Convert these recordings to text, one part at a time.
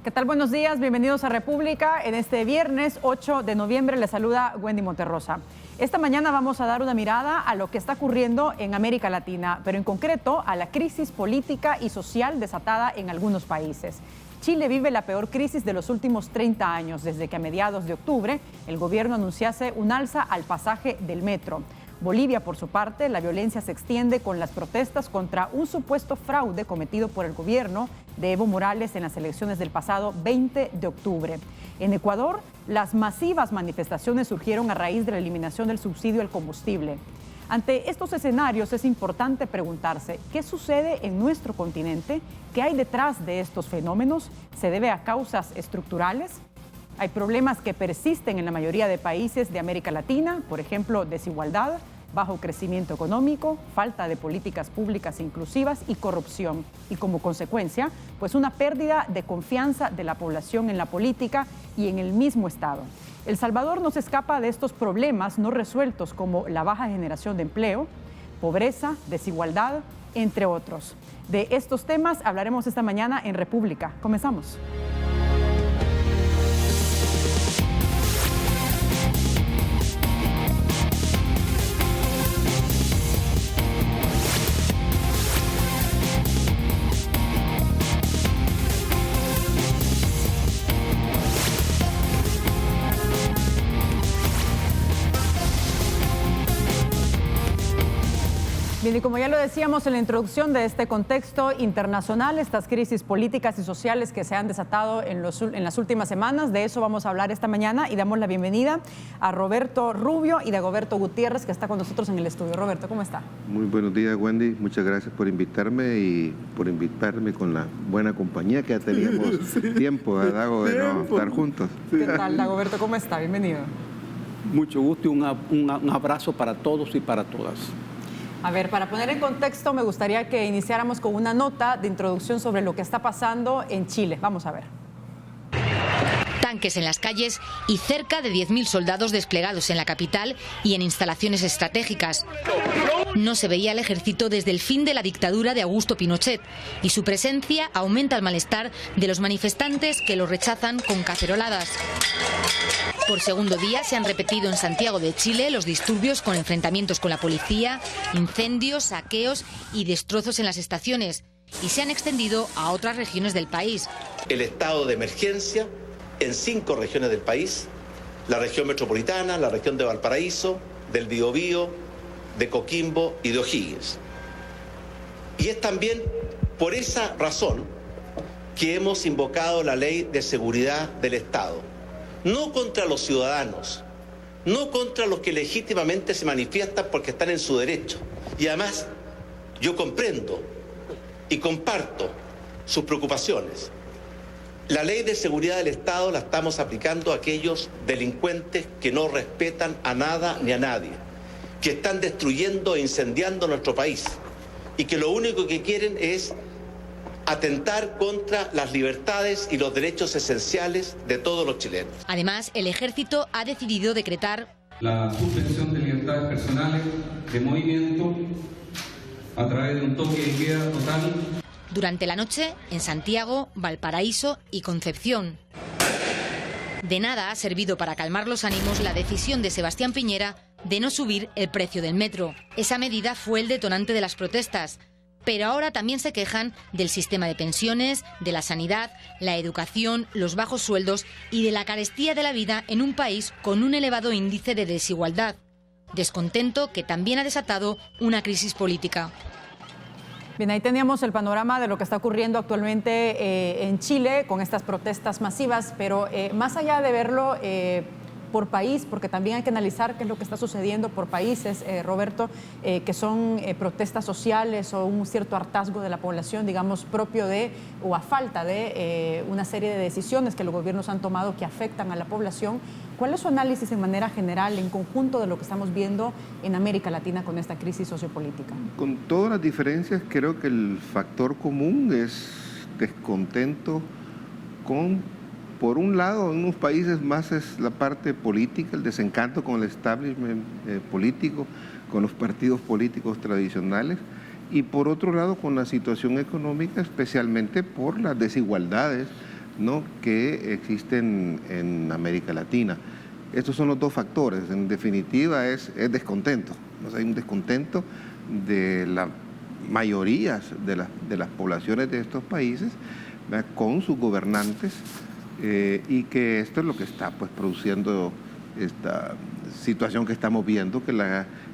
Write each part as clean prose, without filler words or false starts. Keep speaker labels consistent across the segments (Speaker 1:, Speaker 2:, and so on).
Speaker 1: ¿Qué tal? Buenos días, bienvenidos a República. En este viernes 8 de noviembre les saluda Wendy Monterrosa. Esta mañana vamos a dar una mirada a lo que está ocurriendo en América Latina, pero en concreto a la crisis política y social desatada en algunos países. Chile vive la peor crisis de los últimos 30 años, desde que a mediados de octubre el gobierno anunciase un alza al pasaje del metro. Bolivia, por su parte, la violencia se extiende con las protestas contra un supuesto fraude cometido por el gobierno de Evo Morales en las elecciones del pasado 20 de octubre. En Ecuador, las masivas manifestaciones surgieron a raíz de la eliminación del subsidio al combustible. Ante estos escenarios es importante preguntarse qué sucede en nuestro continente, qué hay detrás de estos fenómenos, ¿se debe a causas estructurales? Hay problemas que persisten en la mayoría de países de América Latina, por ejemplo, desigualdad, bajo crecimiento económico, falta de políticas públicas inclusivas y corrupción. Y como consecuencia, pues una pérdida de confianza de la población en la política y en el mismo Estado. El Salvador no se escapa de estos problemas no resueltos como la baja generación de empleo, pobreza, desigualdad, entre otros. De estos temas hablaremos esta mañana en República. Comenzamos. Bien, y como ya lo decíamos en la introducción de este contexto internacional, estas crisis políticas y sociales que se han desatado en las últimas semanas, de eso vamos a hablar esta mañana y damos la bienvenida a Roberto Rubio y Dagoberto Gutiérrez, que está con nosotros en el estudio. Roberto, ¿cómo está?
Speaker 2: Muy buenos días, Wendy. Muchas gracias por invitarme y por invitarme con la buena compañía que ya teníamos tiempo, Dago, de no estar juntos.
Speaker 1: ¿Qué tal, Dagoberto? ¿Cómo está? Bienvenido.
Speaker 3: Mucho gusto y un abrazo para todos y para todas.
Speaker 1: A ver, para poner en contexto, me gustaría que iniciáramos con una nota de introducción sobre lo que está pasando en Chile. Vamos a ver.
Speaker 4: Tanques en las calles y cerca de 10.000 soldados desplegados en la capital y en instalaciones estratégicas. No se veía el ejército desde el fin de la dictadura de Augusto Pinochet y su presencia aumenta el malestar de los manifestantes que lo rechazan con caceroladas. Por segundo día se han repetido en Santiago de Chile los disturbios con enfrentamientos con la policía, incendios, saqueos y destrozos en las estaciones, y se han extendido a otras regiones del país.
Speaker 5: El estado de emergencia en 5 regiones del país: la región metropolitana, la región de Valparaíso, del Biobío, de Coquimbo y de O'Higgins. Y es también por esa razón que hemos invocado la Ley de Seguridad del Estado. No contra los ciudadanos, no contra los que legítimamente se manifiestan porque están en su derecho. Y además, yo comprendo y comparto sus preocupaciones. La Ley de Seguridad del Estado la estamos aplicando a aquellos delincuentes que no respetan a nada ni a nadie, que están destruyendo e incendiando nuestro país y que lo único que quieren es atentar contra las libertades y los derechos esenciales de todos los chilenos.
Speaker 4: Además, el ejército ha decidido decretar
Speaker 6: la suspensión de libertades personales, de movimiento, a través de un toque de queda total.
Speaker 4: Durante la noche en Santiago, Valparaíso y Concepción. De nada ha servido para calmar los ánimos la decisión de Sebastián Piñera de no subir el precio del metro. Esa medida fue el detonante de las protestas. Pero ahora también se quejan del sistema de pensiones, de la sanidad, la educación, los bajos sueldos y de la carestía de la vida en un país con un elevado índice de desigualdad. Descontento que también ha desatado una crisis política.
Speaker 1: Bien, ahí teníamos el panorama de lo que está ocurriendo actualmente en Chile con estas protestas masivas, pero más allá de verlo por país, porque también hay que analizar qué es lo que está sucediendo por países, Roberto, que son protestas sociales o un cierto hartazgo de la población, digamos, propio de o a falta de una serie de decisiones que los gobiernos han tomado que afectan a la población. ¿Cuál es su análisis en manera general, en conjunto, de lo que estamos viendo en América Latina con esta crisis sociopolítica?
Speaker 2: Con todas las diferencias, creo que el factor común es descontento con, por un lado, en unos países más es la parte política, el desencanto con el establishment político, con los partidos políticos tradicionales, y por otro lado con la situación económica, especialmente por las desigualdades ¿no?, que existen en América Latina. Estos son los dos factores. En definitiva es descontento. O sea, hay un descontento de la mayoría de las poblaciones de estos países, ¿verdad?, con sus gobernantes, y que esto es lo que está pues produciendo esta situación que estamos viendo, que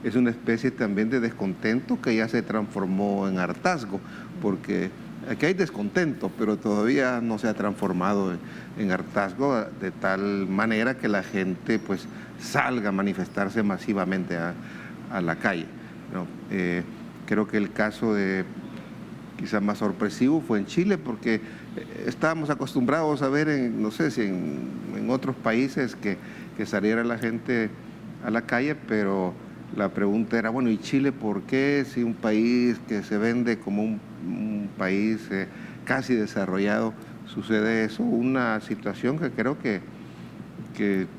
Speaker 2: es una especie también de descontento que ya se transformó en hartazgo, porque aquí hay descontento, pero todavía no se ha transformado en hartazgo de tal manera que la gente pues salga a manifestarse masivamente a la calle, ¿no? Creo que el caso quizás más sorpresivo fue en Chile, porque estábamos acostumbrados a ver, no sé si en otros países que saliera la gente a la calle, pero la pregunta era, bueno, ¿y Chile por qué? Si un país que se vende como un país casi desarrollado, sucede eso, una situación que creo que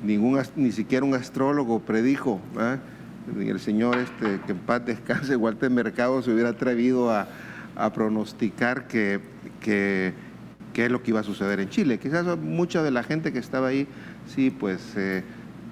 Speaker 2: ni siquiera un astrólogo predijo, ¿verdad? Ni el señor que en paz descanse, Walter Mercado, se hubiera atrevido a pronosticar qué es lo que iba a suceder en Chile. Quizás mucha de la gente que estaba ahí sí, pues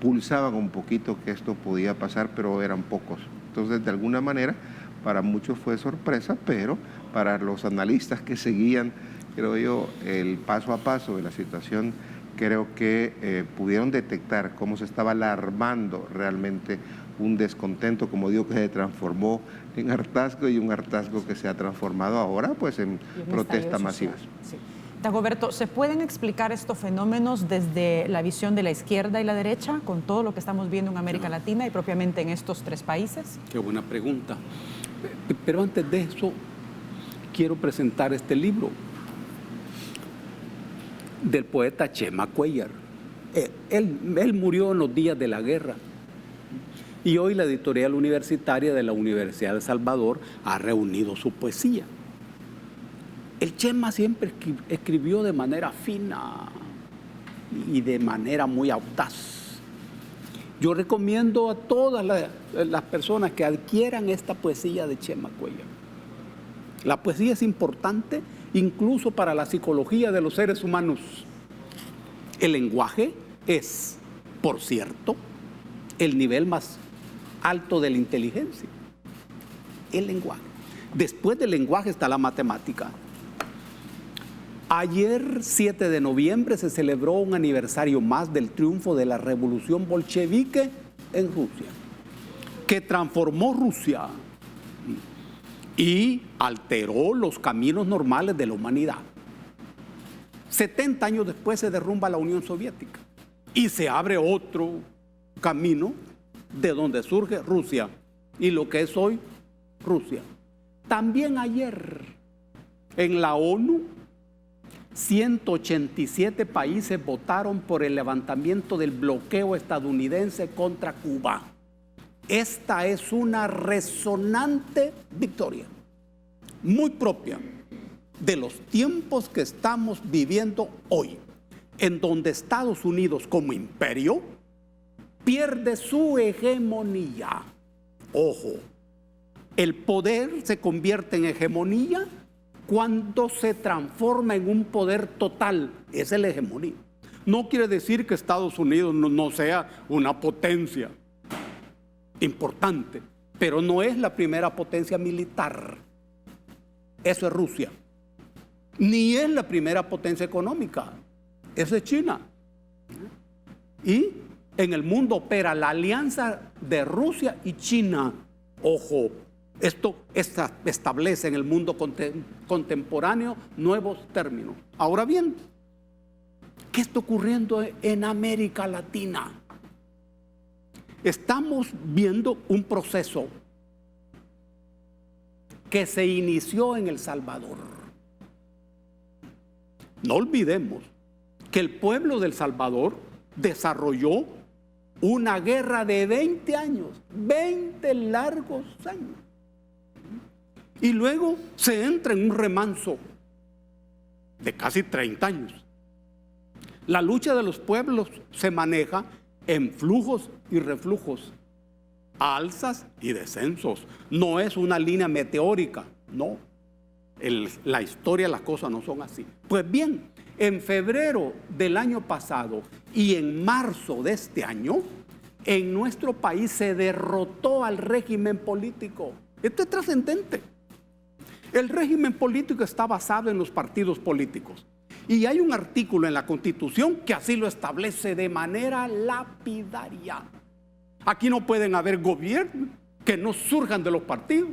Speaker 2: pulsaban un poquito que esto podía pasar, pero eran pocos. Entonces, de alguna manera, para muchos fue sorpresa, pero para los analistas que seguían, creo yo, el paso a paso de la situación, creo que pudieron detectar cómo se estaba alarmando realmente un descontento, como digo, que se transformó en hartazgo, y un hartazgo que se ha transformado ahora pues en protestas masivas.
Speaker 1: Sí. Dagoberto, ¿se pueden explicar estos fenómenos desde la visión de la izquierda y la derecha, con todo lo que estamos viendo en América Latina y propiamente en estos tres países?
Speaker 3: Qué buena pregunta. Pero antes de eso, quiero presentar este libro del poeta Chema Cuéllar. Él murió en los días de la guerra. Y hoy la editorial universitaria de la Universidad de El Salvador ha reunido su poesía. El Chema siempre escribió de manera fina y de manera muy audaz. Yo recomiendo a todas las personas que adquieran esta poesía de Chema Cuéllar. La poesía es importante incluso para la psicología de los seres humanos. El lenguaje es, por cierto, el nivel más alto de la inteligencia. El lenguaje. Después del lenguaje está la matemática. Ayer, 7 de noviembre, se celebró un aniversario más del triunfo de la revolución bolchevique en Rusia, que transformó Rusia y alteró los caminos normales de la humanidad. 70 años después se derrumba la Unión Soviética y se abre otro camino de donde surge Rusia y lo que es hoy Rusia. También ayer en la ONU 187 países votaron por el levantamiento del bloqueo estadounidense contra Cuba. Esta es una resonante victoria, muy propia de los tiempos que estamos viviendo hoy, en donde Estados Unidos como imperio pierde su hegemonía. Ojo, el poder se convierte en hegemonía cuando se transforma en un poder total. Es la hegemonía. No quiere decir que Estados Unidos no sea una potencia importante, pero no es la primera potencia militar. Eso es Rusia. Ni es la primera potencia económica. Eso es China. Y en el mundo opera la alianza de Rusia y China. Ojo, esto establece en el mundo contemporáneo nuevos términos. Ahora bien, ¿qué está ocurriendo en América Latina? Estamos viendo un proceso que se inició en El Salvador. No olvidemos que el pueblo de El Salvador desarrolló una guerra de 20 años, 20 largos años. Y luego se entra en un remanso de casi 30 años. La lucha de los pueblos se maneja en flujos y reflujos, alzas y descensos. No es una línea meteórica, no. La historia, las cosas no son así. Pues bien, En febrero del año pasado y en marzo de este año, en nuestro país se derrotó al régimen político. Esto es trascendente. El régimen político está basado en los partidos políticos. Y hay un artículo en la Constitución que así lo establece de manera lapidaria. Aquí no pueden haber gobiernos que no surjan de los partidos,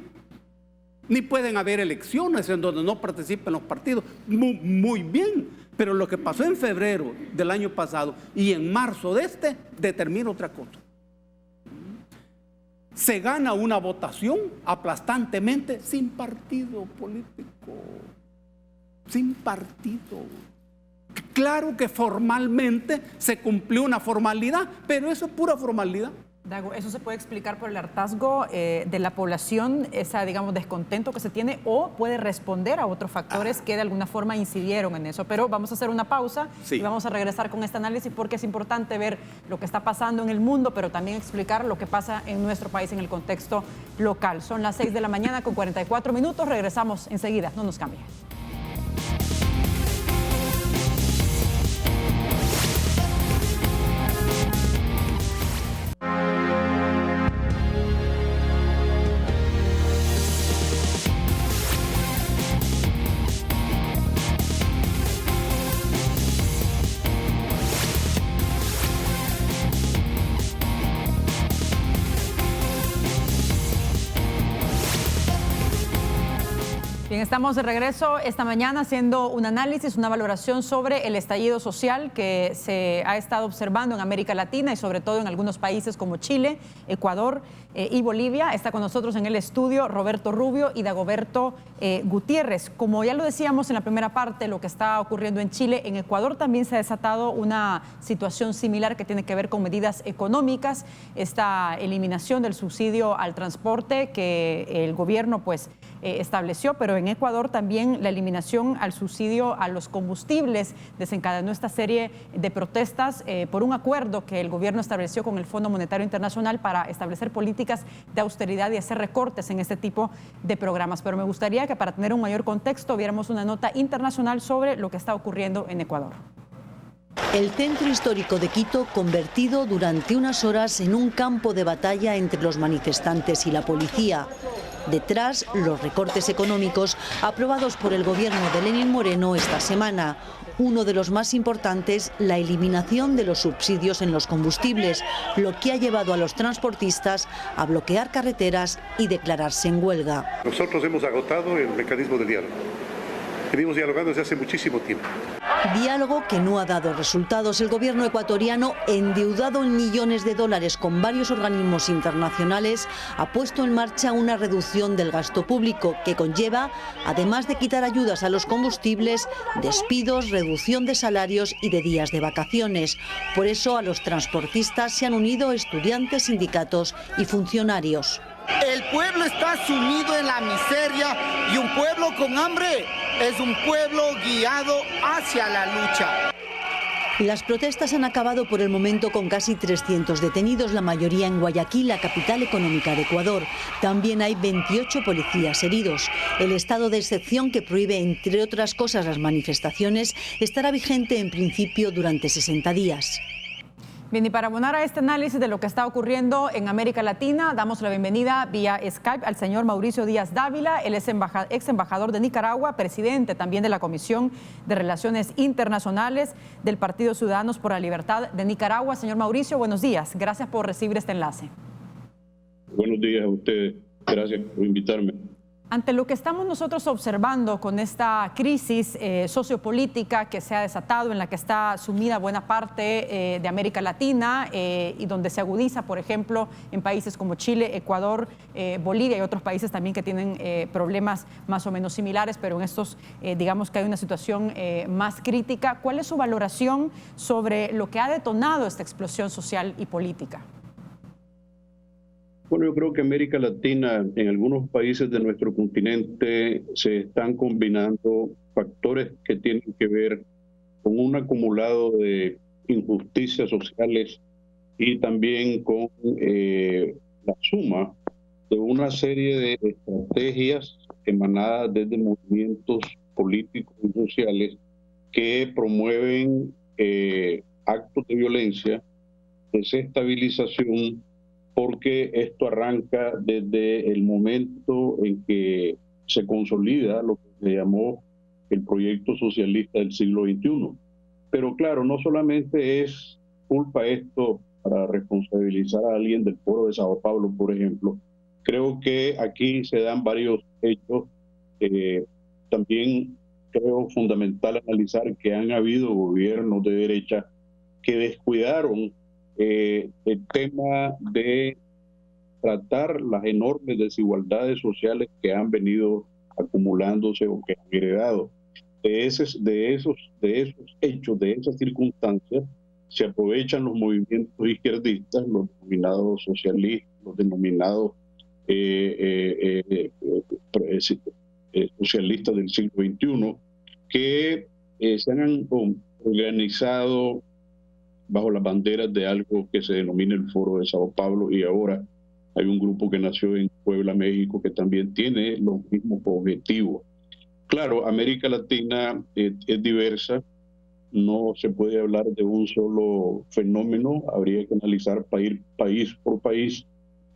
Speaker 3: ni pueden haber elecciones en donde no participen los partidos. Muy bien, pero lo que pasó en febrero del año pasado y en marzo de este determina otra cosa. Se gana una votación aplastantemente sin partido político, sin partido. Claro que formalmente se cumplió una formalidad, pero eso es pura formalidad.
Speaker 1: Dago, ¿eso se puede explicar por el hartazgo de la población, ese, digamos, descontento que se tiene, o puede responder a otros factores que de alguna forma incidieron en eso? Pero vamos a hacer una pausa y vamos a regresar con este análisis porque es importante ver lo que está pasando en el mundo, pero también explicar lo que pasa en nuestro país en el contexto local. Son las 6 de la mañana con 44 minutos. Regresamos enseguida. No nos cambie. Bien, estamos de regreso esta mañana haciendo un análisis, una valoración sobre el estallido social que se ha estado observando en América Latina y sobre todo en algunos países como Chile, Ecuador y Bolivia. Está con nosotros en el estudio Roberto Rubio y Dagoberto Gutiérrez. Como ya lo decíamos en la primera parte, lo que está ocurriendo en Chile, en Ecuador también se ha desatado una situación similar que tiene que ver con medidas económicas, esta eliminación del subsidio al transporte que el gobierno estableció, pero en Ecuador también la eliminación al subsidio a los combustibles desencadenó esta serie de protestas por un acuerdo que el gobierno estableció con el Fondo Monetario Internacional para establecer políticas de austeridad y hacer recortes en este tipo de programas. Pero me gustaría que para tener un mayor contexto viéramos una nota internacional sobre lo que está ocurriendo en Ecuador.
Speaker 7: El centro histórico de Quito convertido durante unas horas en un campo de batalla entre los manifestantes y la policía. Detrás, los recortes económicos aprobados por el gobierno de Lenín Moreno esta semana. Uno de los más importantes, la eliminación de los subsidios en los combustibles, lo que ha llevado a los transportistas a bloquear carreteras y declararse en huelga.
Speaker 8: Nosotros hemos agotado el mecanismo de diálogo. Venimos dialogando desde hace muchísimo tiempo.
Speaker 7: Diálogo que no ha dado resultados. El gobierno ecuatoriano, endeudado en millones de dólares con varios organismos internacionales, ha puesto en marcha una reducción del gasto público que conlleva, además de quitar ayudas a los combustibles, despidos, reducción de salarios y de días de vacaciones. Por eso a los transportistas se han unido estudiantes, sindicatos y funcionarios.
Speaker 9: El pueblo está sumido en la miseria y un pueblo con hambre es un pueblo guiado hacia la lucha.
Speaker 7: Las protestas han acabado por el momento con casi 300 detenidos, la mayoría en Guayaquil, la capital económica de Ecuador. También hay 28 policías heridos. El estado de excepción que prohíbe, entre otras cosas, las manifestaciones, estará vigente en principio durante 60 días.
Speaker 1: Bien, y para abonar a este análisis de lo que está ocurriendo en América Latina, damos la bienvenida vía Skype al señor Mauricio Díaz Dávila. Él es ex embajador de Nicaragua, presidente también de la Comisión de Relaciones Internacionales del Partido Ciudadanos por la Libertad de Nicaragua. Señor Mauricio, buenos días. Gracias por recibir este enlace.
Speaker 10: Buenos días a ustedes. Gracias por invitarme.
Speaker 1: Ante lo que estamos nosotros observando con esta crisis sociopolítica que se ha desatado, en la que está sumida buena parte de América Latina y donde se agudiza, por ejemplo, en países como Chile, Ecuador, Bolivia y otros países también que tienen problemas más o menos similares, pero en estos digamos que hay una situación más crítica. ¿Cuál es su valoración sobre lo que ha detonado esta explosión social y política?
Speaker 10: Bueno, yo creo que América Latina, en algunos países de nuestro continente, se están combinando factores que tienen que ver con un acumulado de injusticias sociales y también con la suma de una serie de estrategias emanadas desde movimientos políticos y sociales que promueven actos de violencia, desestabilización, porque esto arranca desde el momento en que se consolida lo que se llamó el proyecto socialista del siglo XXI. Pero claro, no solamente es culpa esto para responsabilizar a alguien del Foro de Sao Paulo, por ejemplo. Creo que aquí se dan varios hechos. También creo fundamental analizar que han habido gobiernos de derecha que descuidaron el tema de tratar las enormes desigualdades sociales que han venido acumulándose o que han heredado. De esos hechos, de esas circunstancias, se aprovechan los movimientos izquierdistas, los denominados socialistas, los denominados socialistas del siglo XXI, que se han organizado bajo las banderas de algo que se denomina el Foro de Sao Paulo, y ahora hay un grupo que nació en Puebla, México, que también tiene los mismos objetivos. Claro, América Latina es diversa, no se puede hablar de un solo fenómeno, habría que analizar país por país,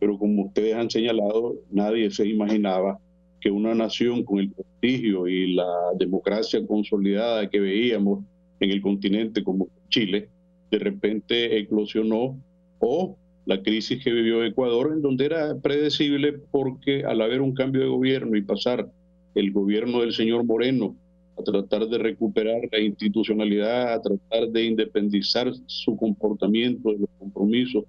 Speaker 10: pero como ustedes han señalado, nadie se imaginaba que una nación con el prestigio y la democracia consolidada que veíamos en el continente como Chile, de repente eclosionó, o la crisis que vivió Ecuador, en donde era predecible porque al haber un cambio de gobierno y pasar el gobierno del señor Moreno a tratar de recuperar la institucionalidad, a tratar de independizar su comportamiento de los compromisos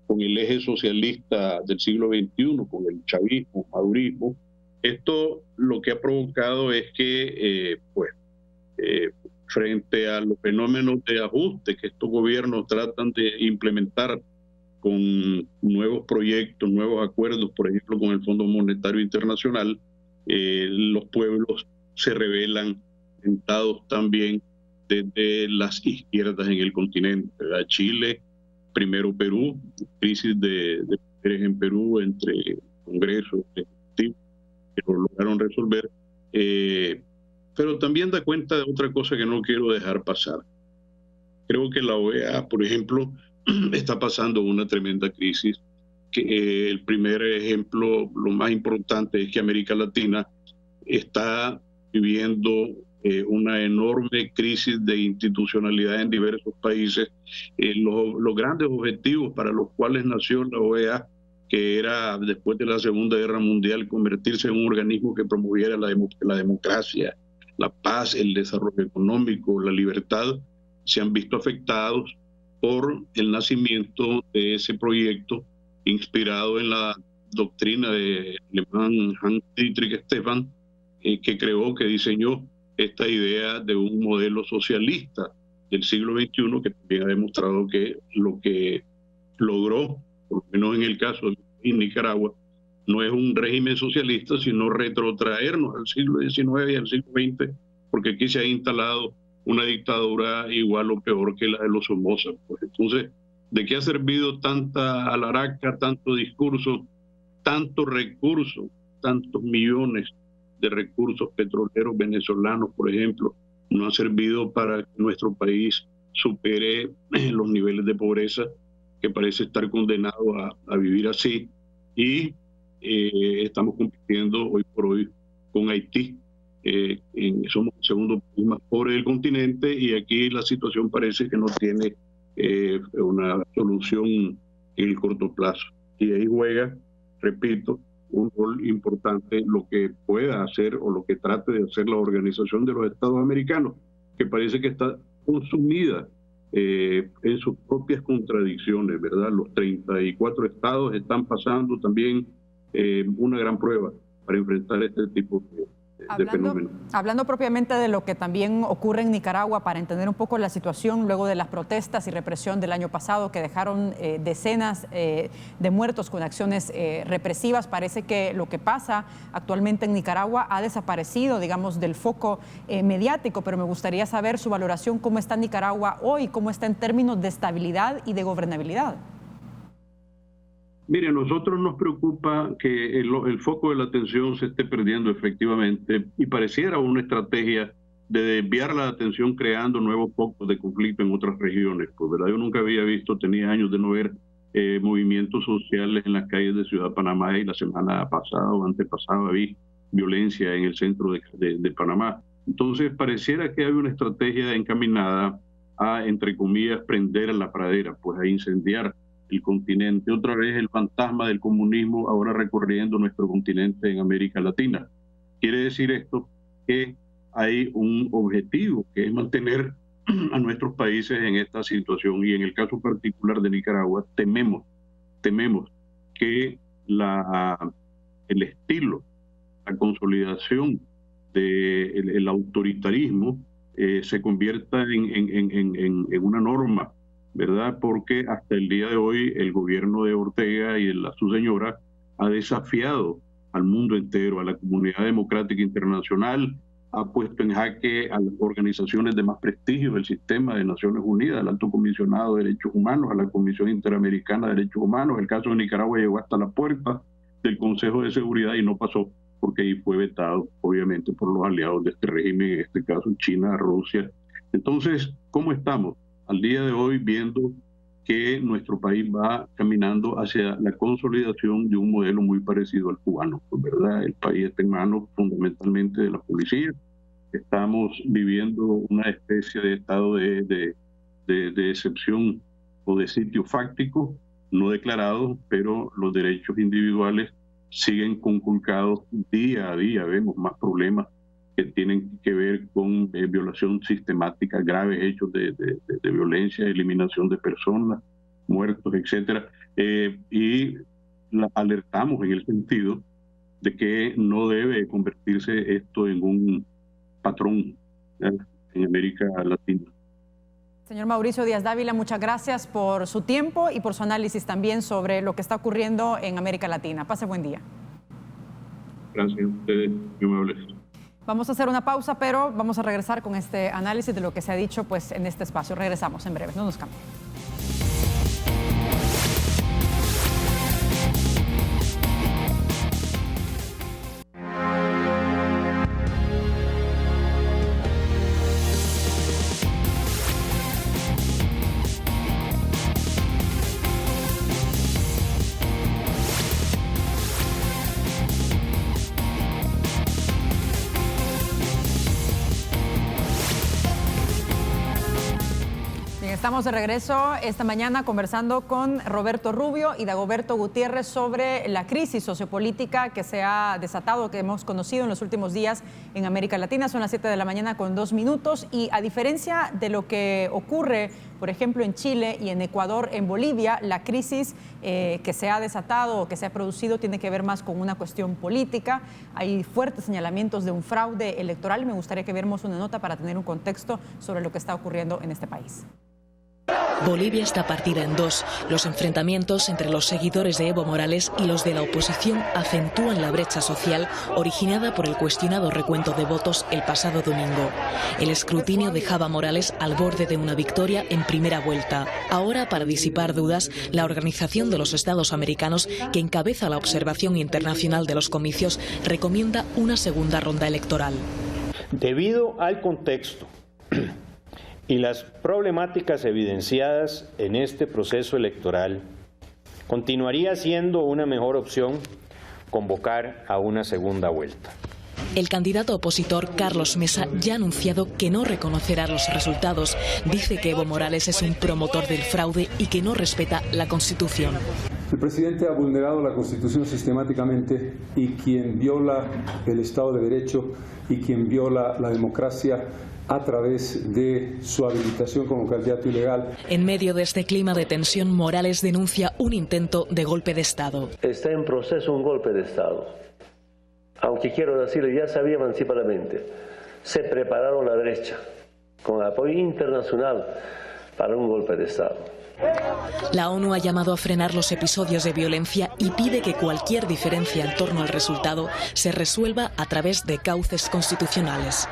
Speaker 10: con el eje socialista del siglo XXI, con el chavismo, madurismo, esto lo que ha provocado es que, frente a los fenómenos de ajuste que estos gobiernos tratan de implementar con nuevos proyectos, nuevos acuerdos, por ejemplo, con el Fondo Monetario Internacional, los pueblos se rebelan, tentados también desde las izquierdas en el continente, ¿verdad? Chile, primero Perú, crisis de poderes en Perú entre Congreso y Ejecutivo, que lo lograron resolver, pero también da cuenta de otra cosa que no quiero dejar pasar. Creo que la OEA, por ejemplo, está pasando una tremenda crisis. Que, el primer ejemplo, lo más importante, es que América Latina está viviendo una enorme crisis de institucionalidad en diversos países. Los grandes objetivos para los cuales nació la OEA, que era después de la Segunda Guerra Mundial convertirse en un organismo que promoviera la democracia, la paz, el desarrollo económico, la libertad, se han visto afectados por el nacimiento de ese proyecto inspirado en la doctrina de alemán Hans Dietrich Stephan, que creó, que diseñó esta idea de un modelo socialista del siglo XXI, que también ha demostrado que lo que logró, por lo menos en el caso de Nicaragua, no es un régimen socialista, sino retrotraernos al siglo XIX y al siglo XX, porque aquí se ha instalado una dictadura igual o peor que la de los Somoza. Pues entonces, ¿de qué ha servido tanta alaraca, tanto discurso, tanto recursos, tantos millones de recursos petroleros venezolanos, por ejemplo? No ha servido para que nuestro país supere los niveles de pobreza, que parece estar condenado a vivir así, y estamos compitiendo hoy por hoy con Haití. Somos el segundo país más pobre del continente, y aquí la situación parece que no tiene una solución en el corto plazo. Y ahí juega, repito, un rol importante lo que pueda hacer o lo que trate de hacer la Organización de los Estados Americanos, que parece que está consumida en sus propias contradicciones, ¿verdad? Los 34 estados están pasando también una gran prueba para enfrentar este tipo de fenómenos.
Speaker 1: Hablando propiamente de lo que también ocurre en Nicaragua, para entender un poco la situación luego de las protestas y represión del año pasado, que dejaron decenas de muertos con acciones represivas, parece que lo que pasa actualmente en Nicaragua ha desaparecido, digamos, del foco mediático, pero me gustaría saber su valoración, cómo está Nicaragua hoy, cómo está en términos de estabilidad y de gobernabilidad.
Speaker 10: Mire, a nosotros nos preocupa que el foco de la atención se esté perdiendo efectivamente, y pareciera una estrategia de desviar la atención creando nuevos focos de conflicto en otras regiones. Pues, ¿verdad? Yo nunca había visto, tenía años de no ver movimientos sociales en las calles de Ciudad Panamá, y la semana pasada o antepasada vi violencia en el centro de Panamá. Entonces pareciera que hay una estrategia encaminada a, entre comillas, prender la pradera, pues a incendiar el continente. Otra vez el fantasma del comunismo ahora recorriendo nuestro continente en América Latina. Quiere decir esto que hay un objetivo, que es mantener a nuestros países en esta situación, y en el caso particular de Nicaragua tememos que el estilo, la consolidación del autoritarismo se convierta en una norma, ¿verdad? Porque hasta el día de hoy el gobierno de Ortega y su señora ha desafiado al mundo entero, a la comunidad democrática internacional, ha puesto en jaque a las organizaciones de más prestigio del sistema de Naciones Unidas, al Alto Comisionado de Derechos Humanos, a la Comisión Interamericana de Derechos Humanos. El caso de Nicaragua llegó hasta la puerta del Consejo de Seguridad y no pasó, porque ahí fue vetado, obviamente, por los aliados de este régimen, en este caso China, Rusia. Entonces, ¿cómo estamos al día de hoy viendo que nuestro país va caminando hacia la consolidación de un modelo muy parecido al cubano? Pues, ¿verdad? El país está en manos fundamentalmente de la policía. Estamos viviendo una especie de estado de excepción o de sitio fáctico, no declarado, pero los derechos individuales siguen conculcados día a día. Vemos más problemas que tienen que ver con violación sistemática, graves hechos de violencia, eliminación de personas, muertos, etcétera. Y alertamos en el sentido de que no debe convertirse esto en un patrón en América Latina.
Speaker 1: Señor Mauricio Díaz Dávila, muchas gracias por su tiempo y por su análisis también sobre lo que está ocurriendo en América Latina. Pase buen día.
Speaker 10: Gracias a ustedes, muy amables.
Speaker 1: Vamos a hacer una pausa, pero vamos a regresar con este análisis de lo que se ha dicho pues, en este espacio. Regresamos en breve, no nos cambien. Estamos de regreso esta mañana conversando con Roberto Rubio y Dagoberto Gutiérrez sobre la crisis sociopolítica que se ha desatado, que hemos conocido en los últimos días en América Latina. Son las 7 de la mañana con 2 minutos y a diferencia de lo que ocurre, por ejemplo, en Chile y en Ecuador, en Bolivia, la crisis que se ha desatado o que se ha producido tiene que ver más con una cuestión política. Hay fuertes señalamientos de un fraude electoral y me gustaría que viéramos una nota para tener un contexto sobre lo que está ocurriendo en este país.
Speaker 11: Bolivia está partida en dos. Los enfrentamientos entre los seguidores de Evo Morales y los de la oposición acentúan la brecha social originada por el cuestionado recuento de votos el pasado domingo. El escrutinio dejaba a Morales al borde de una victoria en primera vuelta. Ahora, para disipar dudas, la Organización de los Estados Americanos, que encabeza la observación internacional de los comicios, recomienda una segunda ronda electoral.
Speaker 12: Debido al contexto y las problemáticas evidenciadas en este proceso electoral, continuaría siendo una mejor opción convocar a una segunda vuelta.
Speaker 11: El candidato opositor Carlos Mesa ya ha anunciado que no reconocerá los resultados. Dice que Evo Morales es un promotor del fraude y que no respeta la Constitución.
Speaker 13: El presidente ha vulnerado la Constitución sistemáticamente y quien viola el Estado de Derecho y quien viola la democracia a través de su habilitación como candidato ilegal.
Speaker 11: En medio de este clima de tensión, Morales denuncia un intento de golpe de Estado.
Speaker 14: Está en proceso un golpe de Estado. Aunque quiero decirle, ya sabía anticipadamente, se prepararon la derecha con apoyo internacional para un golpe de Estado.
Speaker 11: La ONU ha llamado a frenar los episodios de violencia y pide que cualquier diferencia en torno al resultado se resuelva a través de cauces constitucionales.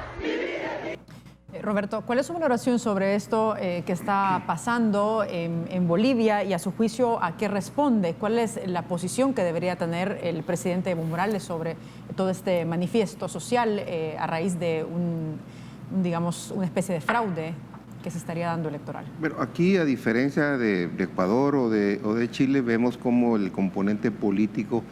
Speaker 1: Roberto, ¿cuál es su valoración sobre esto que está pasando en Bolivia y a su juicio a qué responde? ¿Cuál es la posición que debería tener el presidente Evo Morales sobre todo este manifiesto social a raíz de digamos, una especie de fraude que se estaría dando electoral.
Speaker 2: Bueno, aquí, a diferencia de Ecuador o de Chile, vemos como el componente político,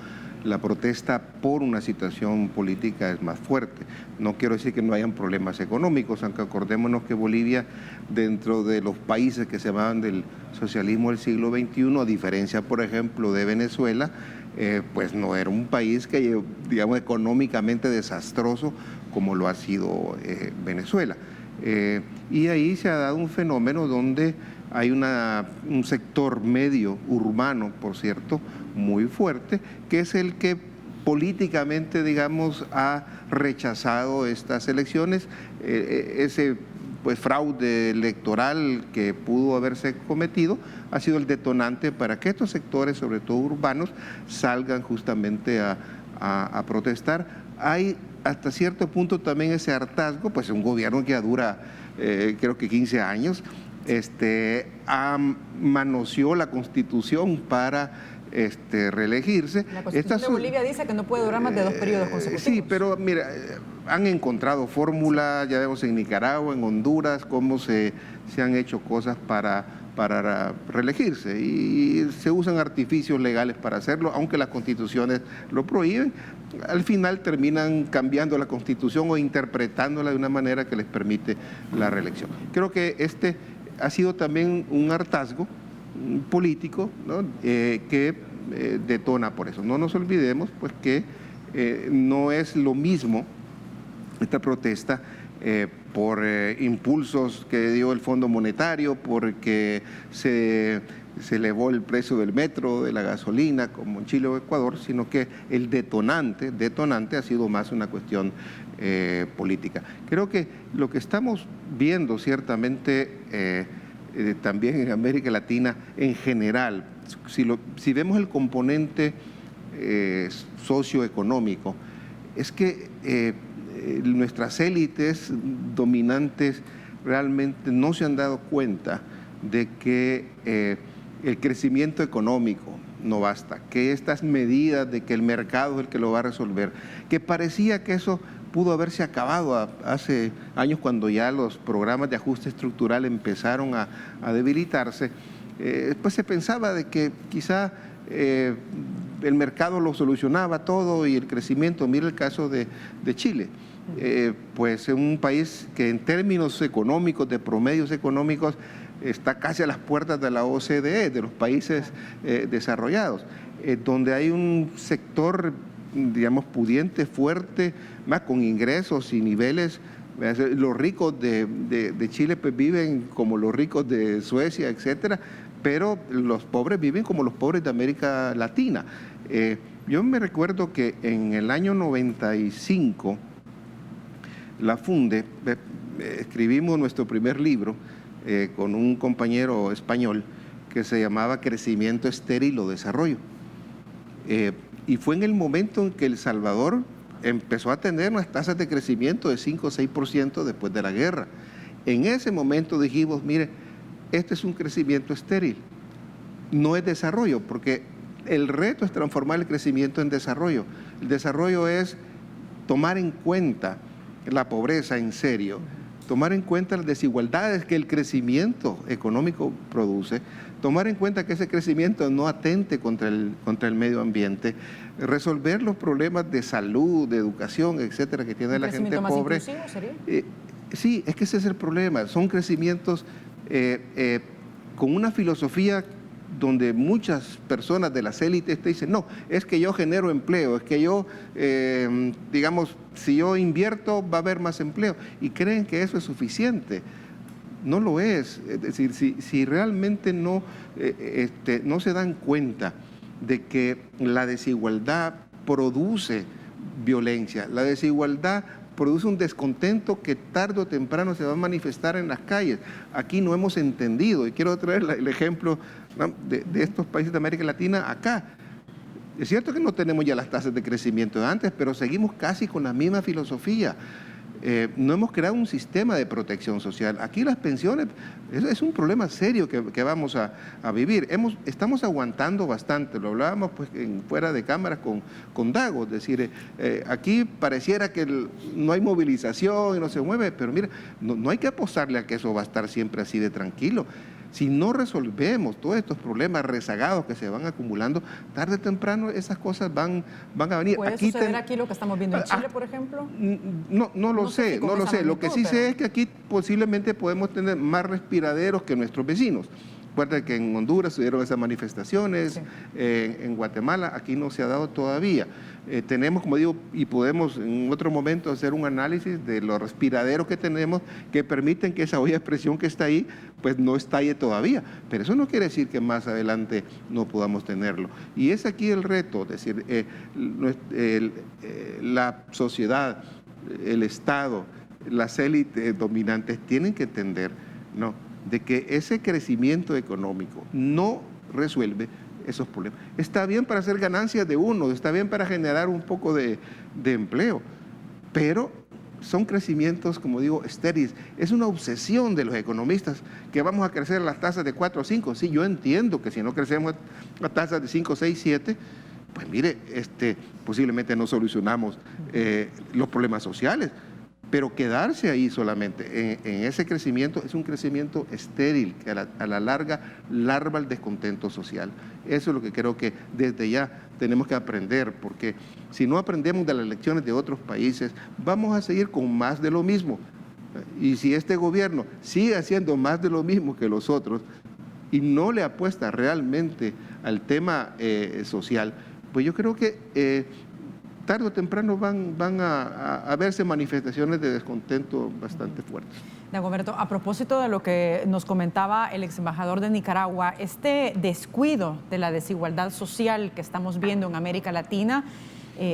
Speaker 2: la protesta por una situación política es más fuerte. No quiero decir que no hayan problemas económicos, aunque acordémonos que Bolivia, dentro de los países que se llamaban del socialismo del siglo XXI, a diferencia, por ejemplo, de Venezuela, pues no era un país que, digamos, económicamente desastroso como lo ha sido Venezuela. Y ahí se ha dado un fenómeno donde hay un sector medio urbano, por cierto, muy fuerte, que es el que políticamente, digamos, ha rechazado estas elecciones. Ese pues fraude electoral que pudo haberse cometido ha sido el detonante para que estos sectores, sobre todo urbanos, salgan justamente a protestar. Hay hasta cierto punto también ese hartazgo, pues un gobierno que ya dura creo que 15 años, manoseó la Constitución para reelegirse.
Speaker 1: La Constitución de Bolivia dice que no puede durar más de 2 periodos consecutivos.
Speaker 2: Sí, pero mira, han encontrado fórmulas, ya vemos en Nicaragua, en Honduras, cómo se han hecho cosas para reelegirse, y se usan artificios legales para hacerlo, aunque las constituciones lo prohíben. Al final terminan cambiando la Constitución o interpretándola de una manera que les permite la reelección. Creo que este ha sido también un hartazgo político, ¿no? Que detona por eso. No nos olvidemos pues que no es lo mismo esta protesta por impulsos que dio el Fondo Monetario, porque se elevó el precio del metro, de la gasolina, como en Chile o Ecuador, sino que el detonante ha sido más una cuestión política. Creo que lo que estamos viendo ciertamente también en América Latina en general, si vemos el componente socioeconómico, es que nuestras élites dominantes realmente no se han dado cuenta de que el crecimiento económico no basta, que estas medidas de que el mercado es el que lo va a resolver, que parecía que eso pudo haberse acabado hace años cuando ya los programas de ajuste estructural empezaron a debilitarse. Pues se pensaba de que quizá el mercado lo solucionaba todo y el crecimiento. Mira el caso de Chile. Pues es un país que en términos económicos, de promedios económicos, está casi a las puertas de la OCDE, de los países desarrollados, donde hay un sector, digamos, pudiente, fuerte, más con ingresos y niveles. Los ricos de Chile pues viven como los ricos de Suecia, etcétera, pero los pobres viven como los pobres de América Latina. Yo me recuerdo que en el año 95, la FUNDE, escribimos nuestro primer libro con un compañero español que se llamaba Crecimiento Estéril o Desarrollo. Y fue en el momento en que El Salvador empezó a tener unas tasas de crecimiento de 5 o 6% después de la guerra. En ese momento dijimos, mire, este es un crecimiento estéril, no es desarrollo, porque el reto es transformar el crecimiento en desarrollo. El desarrollo es tomar en cuenta la pobreza en serio, tomar en cuenta las desigualdades que el crecimiento económico produce, tomar en cuenta que ese crecimiento no atente contra el medio ambiente, resolver los problemas de salud, de educación, etcétera, que tiene la gente pobre.
Speaker 1: ¿Crecimiento más inclusivo sería?
Speaker 2: Sí, es que ese es el problema. Son crecimientos con una filosofía donde muchas personas de las élites te dicen, no, es que yo genero empleo, es que yo, digamos, si yo invierto va a haber más empleo, y creen que eso es suficiente. No lo es. Es decir, si realmente no se dan cuenta de que la desigualdad produce violencia, la desigualdad produce un descontento que tarde o temprano se va a manifestar en las calles. Aquí no hemos entendido, y quiero traer el ejemplo de estos países de América Latina acá. Es cierto que no tenemos ya las tasas de crecimiento de antes, pero seguimos casi con la misma filosofía. no hemos creado un sistema de protección social. Aquí las pensiones es un problema serio que vamos a vivir. Estamos aguantando bastante, lo hablábamos pues fuera de cámaras con Dago, es decir, aquí pareciera que no hay movilización y no se mueve, pero mira, no hay que apostarle a que eso va a estar siempre así de tranquilo. Si no resolvemos todos estos problemas rezagados que se van acumulando, tarde o temprano esas cosas van a venir.
Speaker 1: ¿Puede suceder aquí lo que estamos viendo en Chile, por ejemplo?
Speaker 2: No lo sé. Lo que sí sé es que aquí posiblemente podemos tener más respiraderos que nuestros vecinos. Recuerda que en Honduras se dieron esas manifestaciones, sí. En Guatemala aquí no se ha dado todavía. Tenemos, como digo, y podemos en otro momento hacer un análisis de los respiraderos que tenemos que permiten que esa olla de presión que está ahí, pues no estalle todavía. Pero eso no quiere decir que más adelante no podamos tenerlo. Y es aquí el reto, es decir, la sociedad, el Estado, las élites dominantes tienen que entender, ¿no?, de que ese crecimiento económico no resuelve esos problemas. Está bien para hacer ganancias de uno, está bien para generar un poco de empleo, pero son crecimientos, como digo, estériles. Es una obsesión de los economistas que vamos a crecer a las tasas de 4 o 5. Sí, yo entiendo que si no crecemos a tasas de 5, 6, 7, pues mire, posiblemente no solucionamos los problemas sociales. Pero quedarse ahí solamente en ese crecimiento es un crecimiento estéril que a la larga larva el descontento social. Eso es lo que creo que desde ya tenemos que aprender, porque si no aprendemos de las lecciones de otros países, vamos a seguir con más de lo mismo. Y si este gobierno sigue haciendo más de lo mismo que los otros y no le apuesta realmente al tema social, pues yo creo que tarde o temprano van a verse manifestaciones de descontento bastante fuertes.
Speaker 1: Dagoberto, a propósito de lo que nos comentaba el ex embajador de Nicaragua, este descuido de la desigualdad social que estamos viendo en América Latina,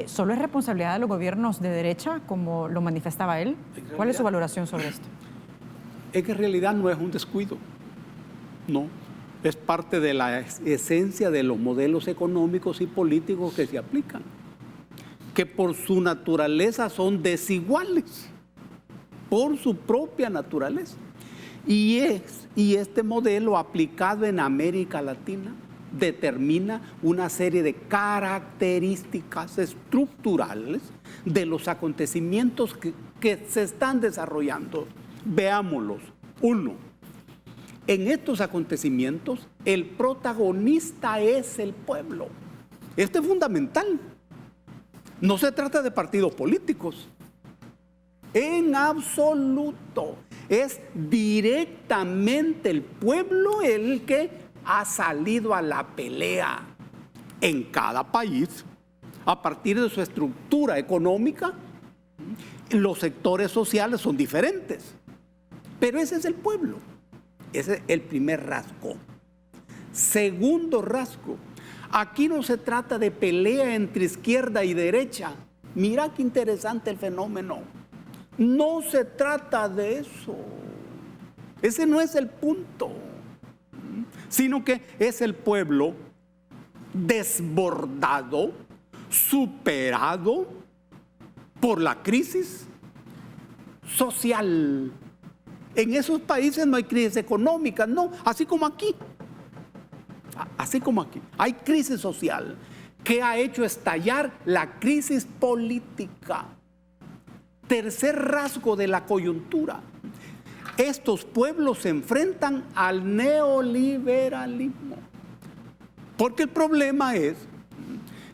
Speaker 1: ¿solo es responsabilidad de los gobiernos de derecha, como lo manifestaba él? ¿Cuál es su valoración sobre esto?
Speaker 3: Es que en realidad no es un descuido, no. Es parte de la esencia de los modelos económicos y políticos que se aplican, que por su naturaleza son desiguales, por su propia naturaleza. Y este modelo aplicado en América Latina determina una serie de características estructurales de los acontecimientos que se están desarrollando. Veámoslos. 1. En estos acontecimientos, el protagonista es el pueblo. Esto es fundamental. No se trata de partidos políticos, en absoluto. Es directamente el pueblo el que ha salido a la pelea en cada país a partir de su estructura económica. Los sectores sociales son diferentes, pero ese es el pueblo. Ese es el primer rasgo. Segundo rasgo. Aquí no se trata de pelea entre izquierda y derecha. Mira qué interesante el fenómeno. No se trata de eso. Ese no es el punto. Sino que es el pueblo desbordado, superado por la crisis social. En esos países no hay crisis económica, no, así como aquí. Así como aquí, hay crisis social que ha hecho estallar la crisis política. Tercer rasgo de la coyuntura. Estos pueblos se enfrentan al neoliberalismo. Porque el problema es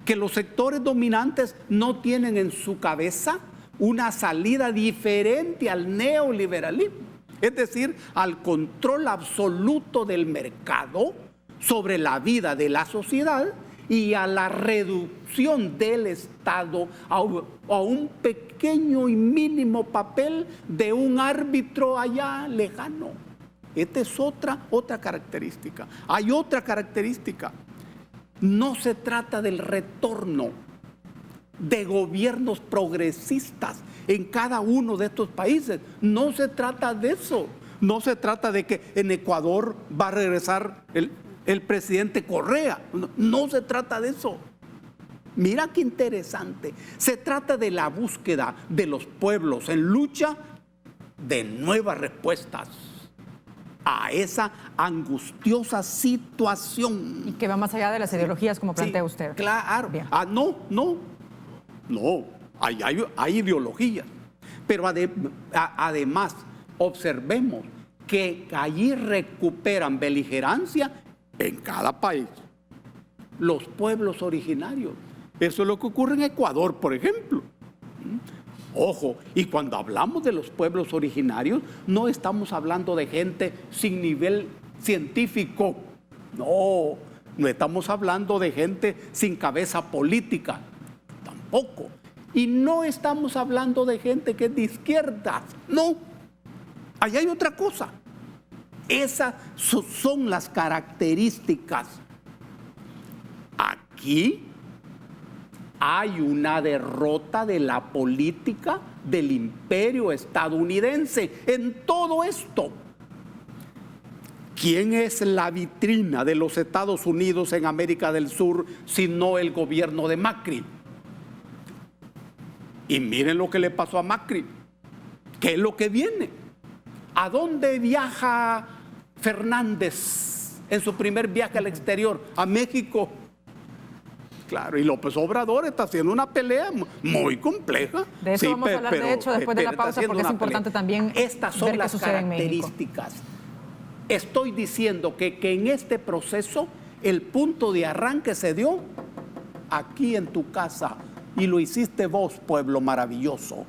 Speaker 3: que los sectores dominantes no tienen en su cabeza una salida diferente al neoliberalismo. Es decir, al control absoluto del mercado sobre la vida de la sociedad y a la reducción del Estado a un pequeño y mínimo papel de un árbitro allá lejano. Esta es otra característica. Hay otra característica. No se trata del retorno de gobiernos progresistas en cada uno de estos países. No se trata de eso. No se trata de que en Ecuador va a regresar el presidente Correa. No se trata de eso. Mira qué interesante. Se trata de la búsqueda de los pueblos en lucha de nuevas respuestas a esa angustiosa situación.
Speaker 1: Y que va más allá de las ideologías, como plantea usted.
Speaker 3: Claro. No. Hay ideologías. Pero además, observemos que allí recuperan beligerancia en cada país los pueblos originarios. Eso es lo que ocurre en Ecuador, por ejemplo. Ojo, y cuando hablamos de los pueblos originarios, no estamos hablando de gente sin nivel científico. No estamos hablando de gente sin cabeza política. Tampoco. Y no estamos hablando de gente que es de izquierda. No. Ahí hay otra cosa. Esas son las características. Aquí hay una derrota de la política del imperio estadounidense en todo esto. ¿Quién es la vitrina de los Estados Unidos en América del Sur sino el gobierno de Macri? Y miren lo que le pasó a Macri. ¿Qué es lo que viene? ¿A dónde viaja Fernández en su primer viaje al exterior? A México. Claro, y López Obrador está haciendo una pelea muy compleja.
Speaker 1: De eso vamos a hablar, de hecho, después de la pausa, porque es importante también
Speaker 3: estas son las características. Estoy diciendo que en este proceso el punto de arranque se dio aquí en tu casa, y lo hiciste vos, pueblo maravilloso.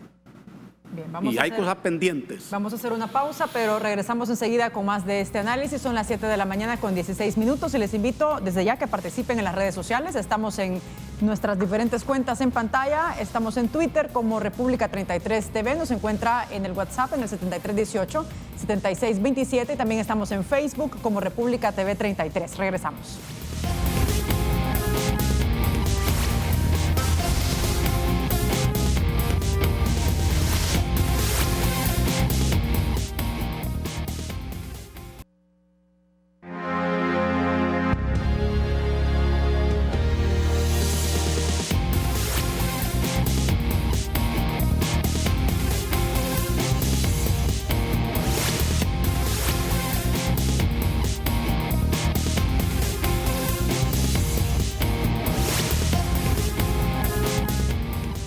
Speaker 1: Bien,
Speaker 3: y hay cosas pendientes.
Speaker 1: Vamos a hacer una pausa, pero regresamos enseguida con más de este análisis. Son las 7 de la mañana con 16 minutos y les invito desde ya que participen en las redes sociales. Estamos en nuestras diferentes cuentas en pantalla. Estamos en Twitter como República 33 TV. Nos encuentra en el WhatsApp en el 7318-7627. Y también estamos en Facebook como República TV 33. Regresamos.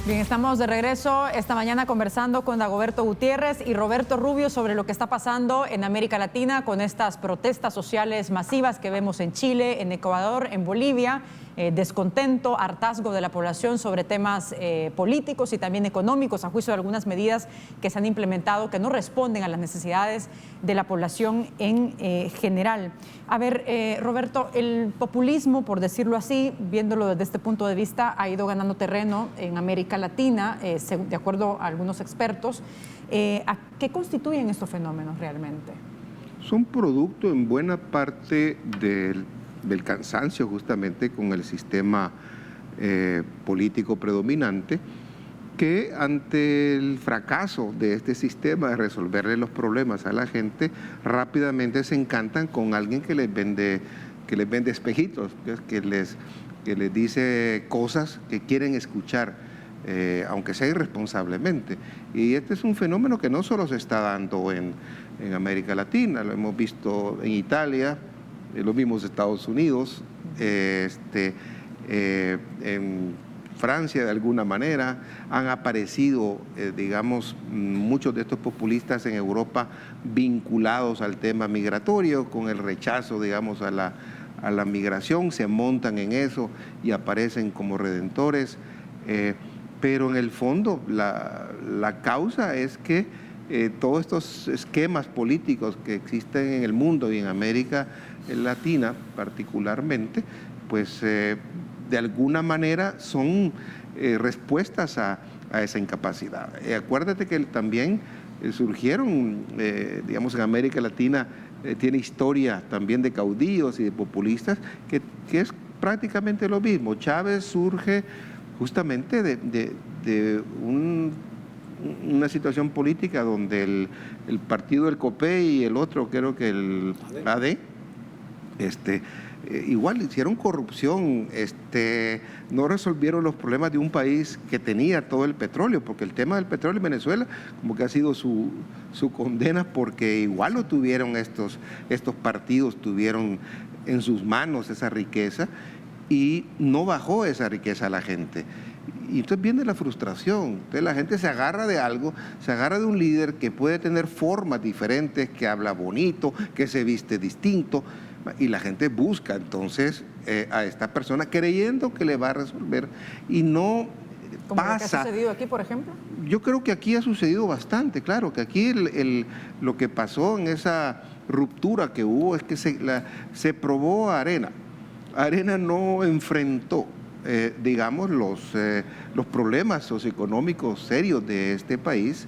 Speaker 1: Bien, estamos de regreso esta mañana conversando con Dagoberto Gutiérrez y Roberto Rubio sobre lo que está pasando en América Latina con estas protestas sociales masivas que vemos en Chile, en Ecuador, en Bolivia, descontento, hartazgo de la población sobre temas políticos y también económicos, a juicio de algunas medidas que se han implementado que no responden a las necesidades de la población en general. A ver, Roberto, el populismo, por decirlo así, viéndolo desde este punto de vista, ha ido ganando terreno en América Latina, de acuerdo a algunos expertos. ¿A qué constituyen estos fenómenos realmente?
Speaker 2: Son producto en buena parte del cansancio justamente con el sistema político predominante, que ante el fracaso de este sistema de resolverle los problemas a la gente, rápidamente se encantan con alguien que les vende espejitos, que les dice cosas que quieren escuchar, aunque sea irresponsablemente. Y este es un fenómeno que no solo se está dando en América Latina, lo hemos visto en Italia, los mismos Estados Unidos, en Francia de alguna manera, han aparecido, digamos, muchos de estos populistas en Europa vinculados al tema migratorio, con el rechazo, digamos, a la migración, se montan en eso y aparecen como redentores, pero en el fondo la causa es que todos estos esquemas políticos que existen en el mundo y en América Latina particularmente, pues de alguna manera son respuestas a esa incapacidad. Acuérdate que también surgieron, digamos, en América Latina tiene historia también de caudillos y de populistas, que es prácticamente lo mismo. Chávez surge justamente de una situación política donde el partido del COPEI y el otro, creo que el AD, Igual hicieron corrupción, no resolvieron los problemas de un país que tenía todo el petróleo, porque el tema del petróleo en Venezuela como que ha sido su condena, porque igual lo tuvieron estos partidos, tuvieron en sus manos esa riqueza y no bajó esa riqueza a la gente. Y entonces viene la frustración. Entonces la gente se agarra de algo, se agarra de un líder que puede tener formas diferentes, que habla bonito, que se viste distinto, y la gente busca entonces a esta persona creyendo que le va a resolver y no
Speaker 1: ¿Como
Speaker 2: pasa.
Speaker 1: lo que ha sucedido aquí, por ejemplo?
Speaker 2: Yo creo que aquí ha sucedido bastante, claro, que aquí lo que pasó en esa ruptura que hubo es que se probó a Arena. Arena no enfrentó digamos, los problemas socioeconómicos serios de este país.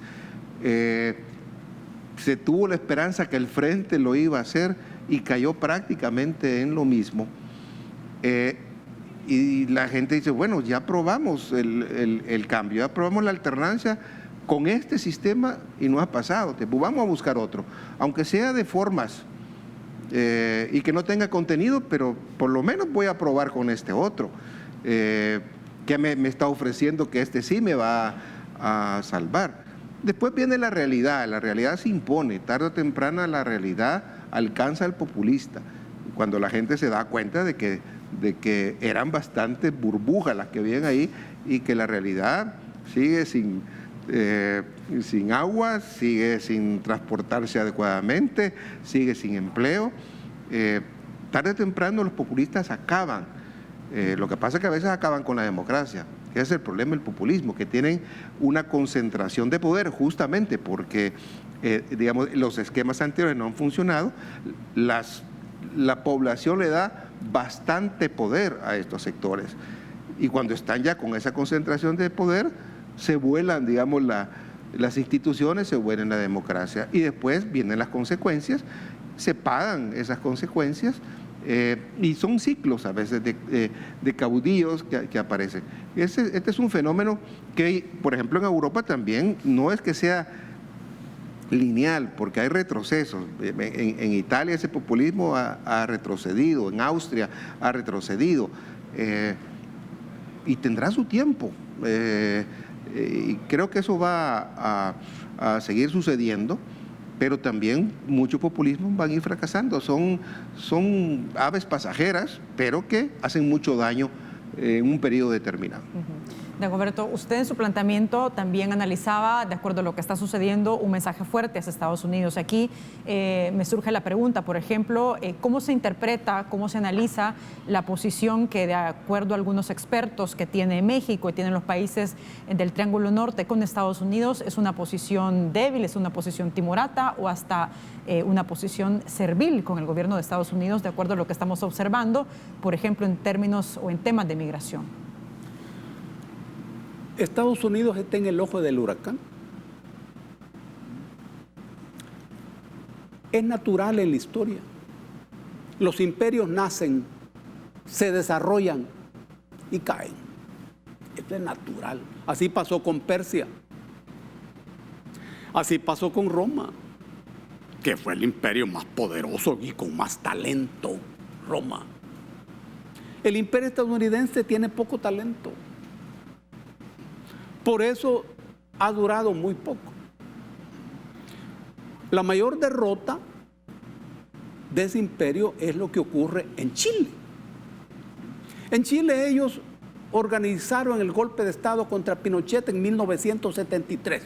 Speaker 2: Se tuvo la esperanza que el Frente lo iba a hacer y cayó prácticamente en lo mismo. Y la gente dice, bueno, ya probamos el cambio, ya probamos la alternancia con este sistema y no ha pasado, pues vamos a buscar otro, aunque sea de formas y que no tenga contenido, pero por lo menos voy a probar con este otro. Que me está ofreciendo que este sí me va a salvar. Después viene la realidad se impone, tarde o temprano la realidad alcanza al populista, cuando la gente se da cuenta de que eran bastantes burbujas las que vienen ahí y que la realidad sigue sin agua, sigue sin transportarse adecuadamente, sigue sin empleo. Tarde o temprano los populistas acaban. Lo que pasa es que a veces acaban con la democracia. Ese es el problema del populismo, que tienen una concentración de poder justamente porque, digamos, los esquemas anteriores no han funcionado. La población le da bastante poder a estos sectores y cuando están ya con esa concentración de poder, se vuelan, digamos, las instituciones, se vuelan la democracia y después vienen las consecuencias, se pagan esas consecuencias. Y son ciclos a veces de caudillos que aparecen. Este es un fenómeno que, por ejemplo, en Europa también no es que sea lineal, porque hay retrocesos. En Italia ese populismo ha retrocedido, en Austria ha retrocedido, y tendrá su tiempo. Y creo que eso va a seguir sucediendo. Pero también muchos populismos van a ir fracasando. Son aves pasajeras, pero que hacen mucho daño en un periodo determinado.
Speaker 1: Don Roberto, usted en su planteamiento también analizaba, de acuerdo a lo que está sucediendo, un mensaje fuerte hacia Estados Unidos. Aquí me surge la pregunta, por ejemplo, ¿cómo se interpreta, cómo se analiza la posición que, de acuerdo a algunos expertos que tiene México y tienen los países del Triángulo Norte con Estados Unidos, es una posición débil, es una posición timorata o hasta una posición servil con el gobierno de Estados Unidos, de acuerdo a lo que estamos observando, por ejemplo, en términos o en temas de migración?
Speaker 3: Estados Unidos está en el ojo del huracán. Es natural en la historia. Los imperios nacen, se desarrollan y caen. Esto es natural. Así pasó con Persia. Así pasó con Roma, que fue el imperio más poderoso y con más talento. Roma. El imperio estadounidense tiene poco talento. Por eso ha durado muy poco. La mayor derrota de ese imperio es lo que ocurre en Chile. En Chile ellos organizaron el golpe de Estado contra Pinochet en 1973.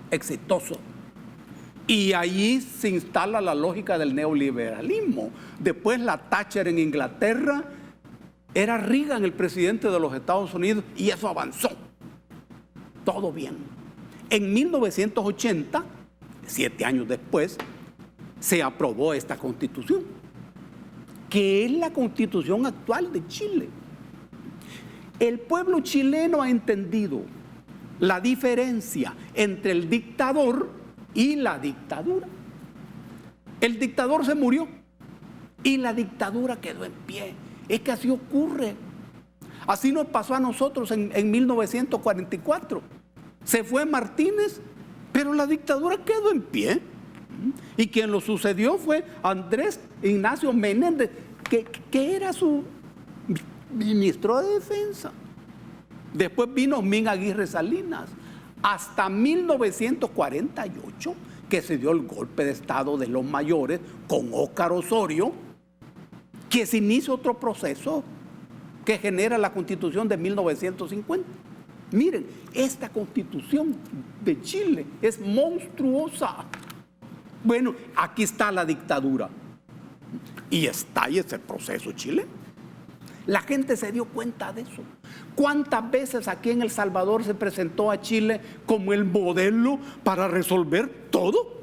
Speaker 3: Exitoso. Y allí se instala la lógica del neoliberalismo. Después la Thatcher en Inglaterra. Era Reagan el presidente de los Estados Unidos y eso avanzó. Todo bien. En 1980, 7 años después, se aprobó esta constitución, que es la constitución actual de Chile. El pueblo chileno ha entendido la diferencia entre el dictador y la dictadura. El dictador se murió y la dictadura quedó en pie. Es que así ocurre. Así nos pasó a nosotros en 1944. Se fue Martínez, pero la dictadura quedó en pie. Y quien lo sucedió fue Andrés Ignacio Menéndez, que era su ministro de Defensa. Después vino Min Aguirre Salinas, hasta 1948, que se dio el golpe de Estado de los mayores con Óscar Osorio, que se inicia otro proceso que genera la Constitución de 1950. Miren, esta Constitución de Chile es monstruosa. Bueno, aquí está la dictadura y estalla ese proceso chileno. La gente se dio cuenta de eso. ¿Cuántas veces aquí en El Salvador se presentó a Chile como el modelo para resolver todo?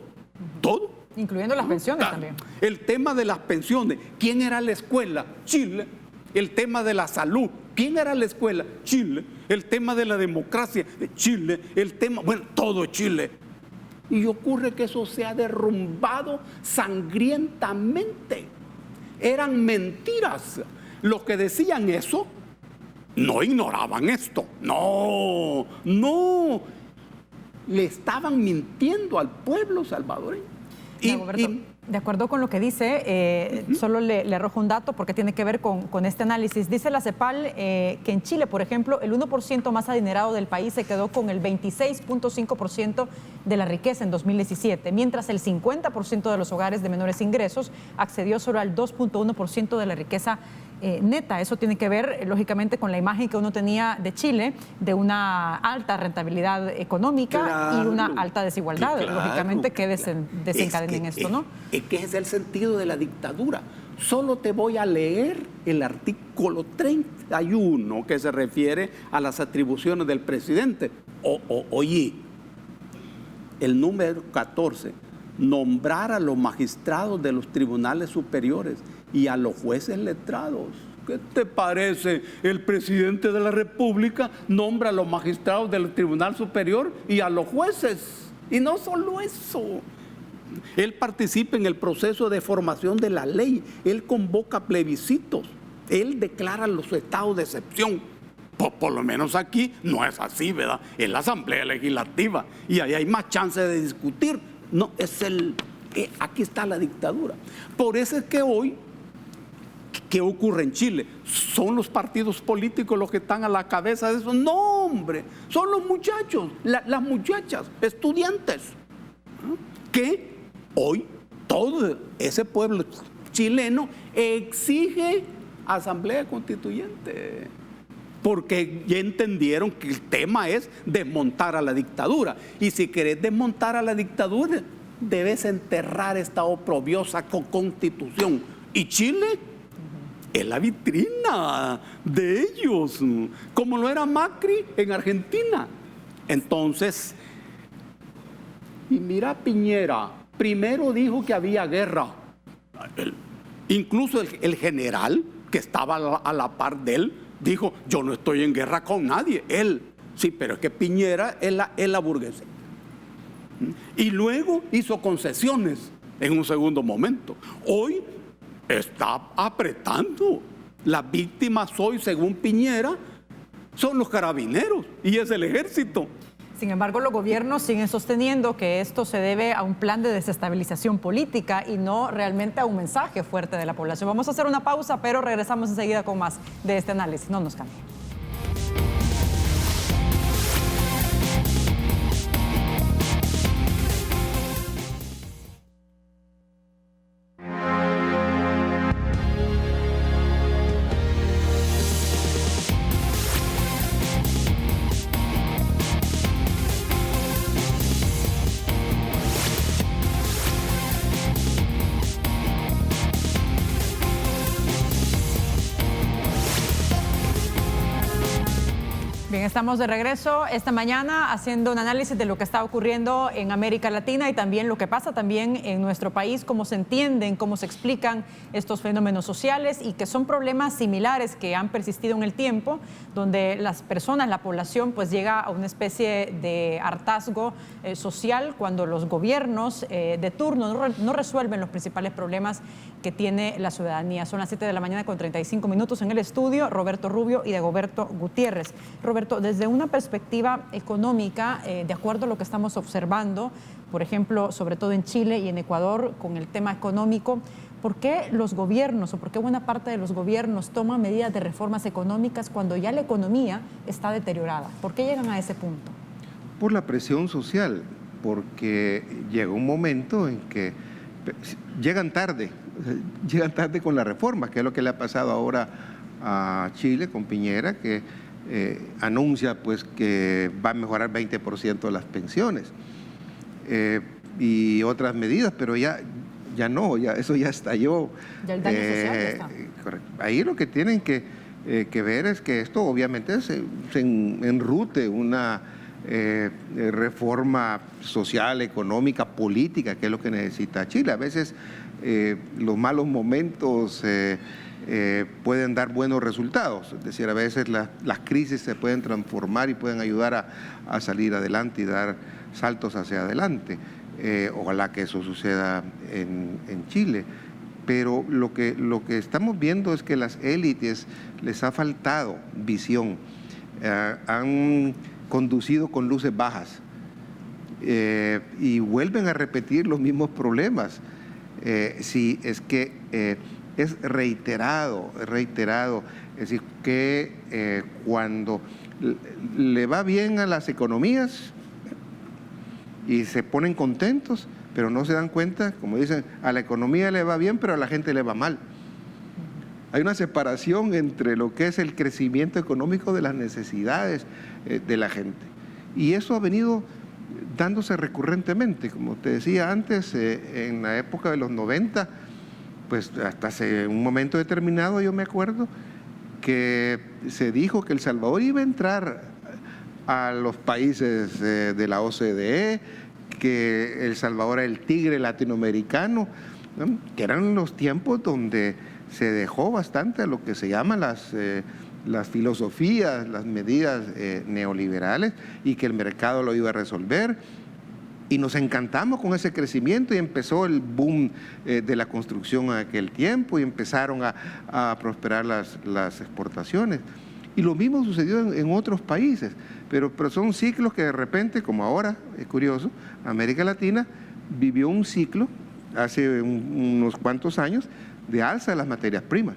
Speaker 3: Todo.
Speaker 1: Incluyendo las pensiones también.
Speaker 3: El tema de las pensiones. ¿Quién era la escuela? Chile. El tema de la salud. ¿Quién era la escuela? Chile. El tema de la democracia. Chile. El tema, bueno, todo Chile. Y ocurre que eso se ha derrumbado sangrientamente. Eran mentiras. Los que decían eso no ignoraban esto. No, no. Le estaban mintiendo al pueblo salvadoreño.
Speaker 1: De acuerdo con lo que dice, solo le arrojo un dato porque tiene que ver con este análisis. Dice la CEPAL que en Chile, por ejemplo, el 1% más adinerado del país se quedó con el 26.5% de la riqueza en 2017, mientras el 50% de los hogares de menores ingresos accedió solo al 2.1% de la riqueza neta. Eso tiene que ver, lógicamente, con la imagen que uno tenía de Chile, de una alta rentabilidad económica, claro, y una alta desigualdad, claro, lógicamente, que desencadenen esto, ¿no?
Speaker 3: Es que es el sentido de la dictadura. Solo te voy a leer el artículo 31 que se refiere a las atribuciones del presidente. Oye, el número 14, nombrar a los magistrados de los tribunales superiores y a los jueces letrados. ¿Qué te parece? El presidente de la República nombra a los magistrados del Tribunal Superior y a los jueces. Y no solo eso. Él participa en el proceso de formación de la ley. Él convoca plebiscitos. Él declara los estados de excepción. Por lo menos aquí no es así, ¿verdad? Es la Asamblea Legislativa y ahí hay más chance de discutir. No, aquí está la dictadura. Por eso es que hoy, ¿qué ocurre en Chile? ¿Son los partidos políticos los que están a la cabeza de eso? No, hombre, son los muchachos, las muchachas, estudiantes, que hoy todo ese pueblo chileno exige asamblea constituyente, porque ya entendieron que el tema es desmontar a la dictadura. Y si querés desmontar a la dictadura, debes enterrar esta oprobiosa constitución. Y Chile es la vitrina de ellos, como lo era Macri en Argentina. Entonces, y mira Piñera, primero dijo que había guerra. Incluso el general que estaba a la par de él dijo, yo no estoy en guerra con nadie. Él, sí, pero es que Piñera es la burguesía. Y luego hizo concesiones en un segundo momento. Hoy está apretando. Las víctimas hoy, según Piñera, son los carabineros y es el ejército.
Speaker 1: Sin embargo, los gobiernos siguen sosteniendo que esto se debe a un plan de desestabilización política y no realmente a un mensaje fuerte de la población. Vamos a hacer una pausa, pero regresamos enseguida con más de este análisis. No nos cambien. Bien, estamos de regreso esta mañana haciendo un análisis de lo que está ocurriendo en América Latina y también lo que pasa también en nuestro país, cómo se entienden, cómo se explican estos fenómenos sociales y que son problemas similares que han persistido en el tiempo, donde las personas, la población, pues llega a una especie de hartazgo social cuando los gobiernos de turno no resuelven los principales problemas que tiene la ciudadanía. Son las 7 de la mañana con 35 minutos en el estudio, Roberto Rubio y Dagoberto Gutiérrez. Roberto, Pero desde una perspectiva económica, de acuerdo a lo que estamos observando, por ejemplo, sobre todo en Chile y en Ecuador, con el tema económico, ¿por qué los gobiernos o por qué buena parte de los gobiernos toman medidas de reformas económicas cuando ya la economía está deteriorada? ¿Por qué llegan a ese punto?
Speaker 2: Por la presión social, porque llega un momento en que llegan tarde con la reforma, que es lo que le ha pasado ahora a Chile con Piñera, que anuncia pues que va a mejorar 20% las pensiones y otras medidas, pero ya no, eso ya estalló.
Speaker 1: Ya el daño social ya está.
Speaker 2: Correcto. Ahí lo que tienen que ver es que esto obviamente se enrute una reforma social, económica, política, que es lo que necesita Chile. A veces los malos momentos pueden dar buenos resultados, es decir, a veces las crisis se pueden transformar y pueden ayudar a salir adelante y dar saltos hacia adelante. Ojalá que eso suceda en Chile. Pero lo que estamos viendo es que las élites les ha faltado visión. Han conducido con luces bajas y vuelven a repetir los mismos problemas. Si es que es reiterado, es decir, que cuando le va bien a las economías y se ponen contentos, pero no se dan cuenta, como dicen, a la economía le va bien, pero a la gente le va mal. Hay una separación entre lo que es el crecimiento económico de las necesidades de la gente. Y eso ha venido dándose recurrentemente. Como te decía antes, en la época de los 90, pues hasta hace un momento determinado yo me acuerdo que se dijo que El Salvador iba a entrar a los países de la OCDE, que El Salvador era el tigre latinoamericano, ¿no? Que eran los tiempos donde se dejó bastante a lo que se llaman las filosofías, las medidas neoliberales, y que el mercado lo iba a resolver. Y nos encantamos con ese crecimiento y empezó el boom de la construcción en aquel tiempo y empezaron a prosperar las exportaciones. Y lo mismo sucedió en otros países, pero son ciclos que de repente, como ahora, es curioso, América Latina vivió un ciclo hace unos cuantos años de alza de las materias primas.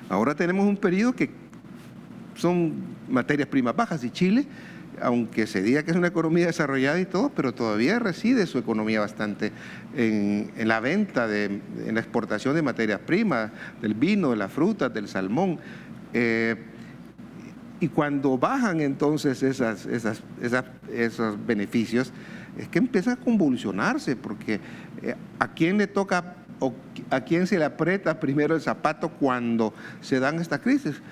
Speaker 2: Ahora tenemos un periodo que son materias primas bajas y Chile, aunque se diga que es una economía desarrollada y todo, pero todavía reside su economía bastante en la venta, en la exportación de materias primas, del vino, de las frutas, del salmón. Y cuando bajan entonces esos beneficios, es que empieza a convulsionarse, porque ¿a quién le toca o a quién se le aprieta primero el zapato cuando se dan estas crisis?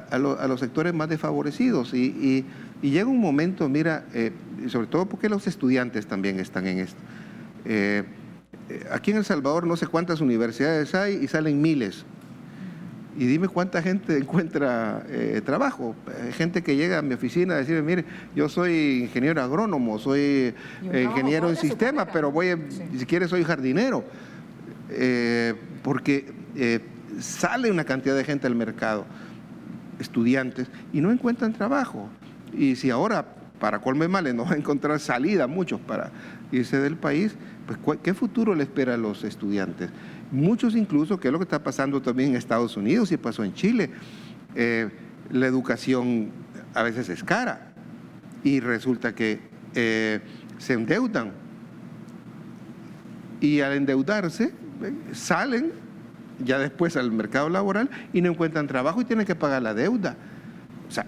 Speaker 2: A los sectores más desfavorecidos. Y llega un momento, mira, sobre todo porque los estudiantes también están en esto. Aquí en El Salvador no sé cuántas universidades hay y salen miles. Y dime cuánta gente encuentra trabajo. Gente que llega a mi oficina a decirme, mire, yo soy ingeniero agrónomo, soy ingeniero en sistema, pero si quiere soy jardinero. Porque sale una cantidad de gente al mercado, estudiantes, y no encuentran trabajo. Y si ahora, para colmo de males, no va a encontrar salida muchos para irse del país, pues ¿qué futuro le espera a los estudiantes? Muchos incluso, que es lo que está pasando también en Estados Unidos y pasó en Chile, la educación a veces es cara y resulta que se endeudan y al endeudarse salen ya después al mercado laboral y no encuentran trabajo y tienen que pagar la deuda. O sea,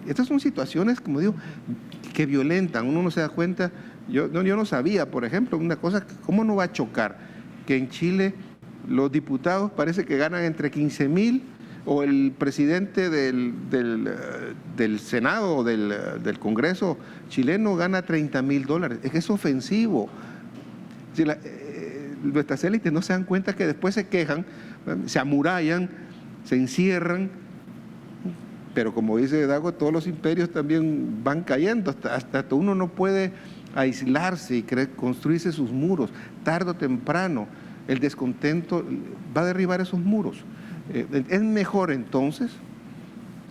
Speaker 2: estas son situaciones, como digo, que violentan. Uno no se da cuenta. Yo no sabía, por ejemplo, una cosa, ¿cómo no va a chocar? Que en Chile los diputados parece que ganan entre 15,000 o el presidente del Senado o del Congreso chileno gana $30,000. Es que es ofensivo. Si nuestras élites no se dan cuenta que después se quejan, se amurallan, se encierran, pero como dice Dago, todos los imperios también van cayendo, hasta uno no puede aislarse y construirse sus muros. Tarde o temprano el descontento va a derribar esos muros. Es mejor entonces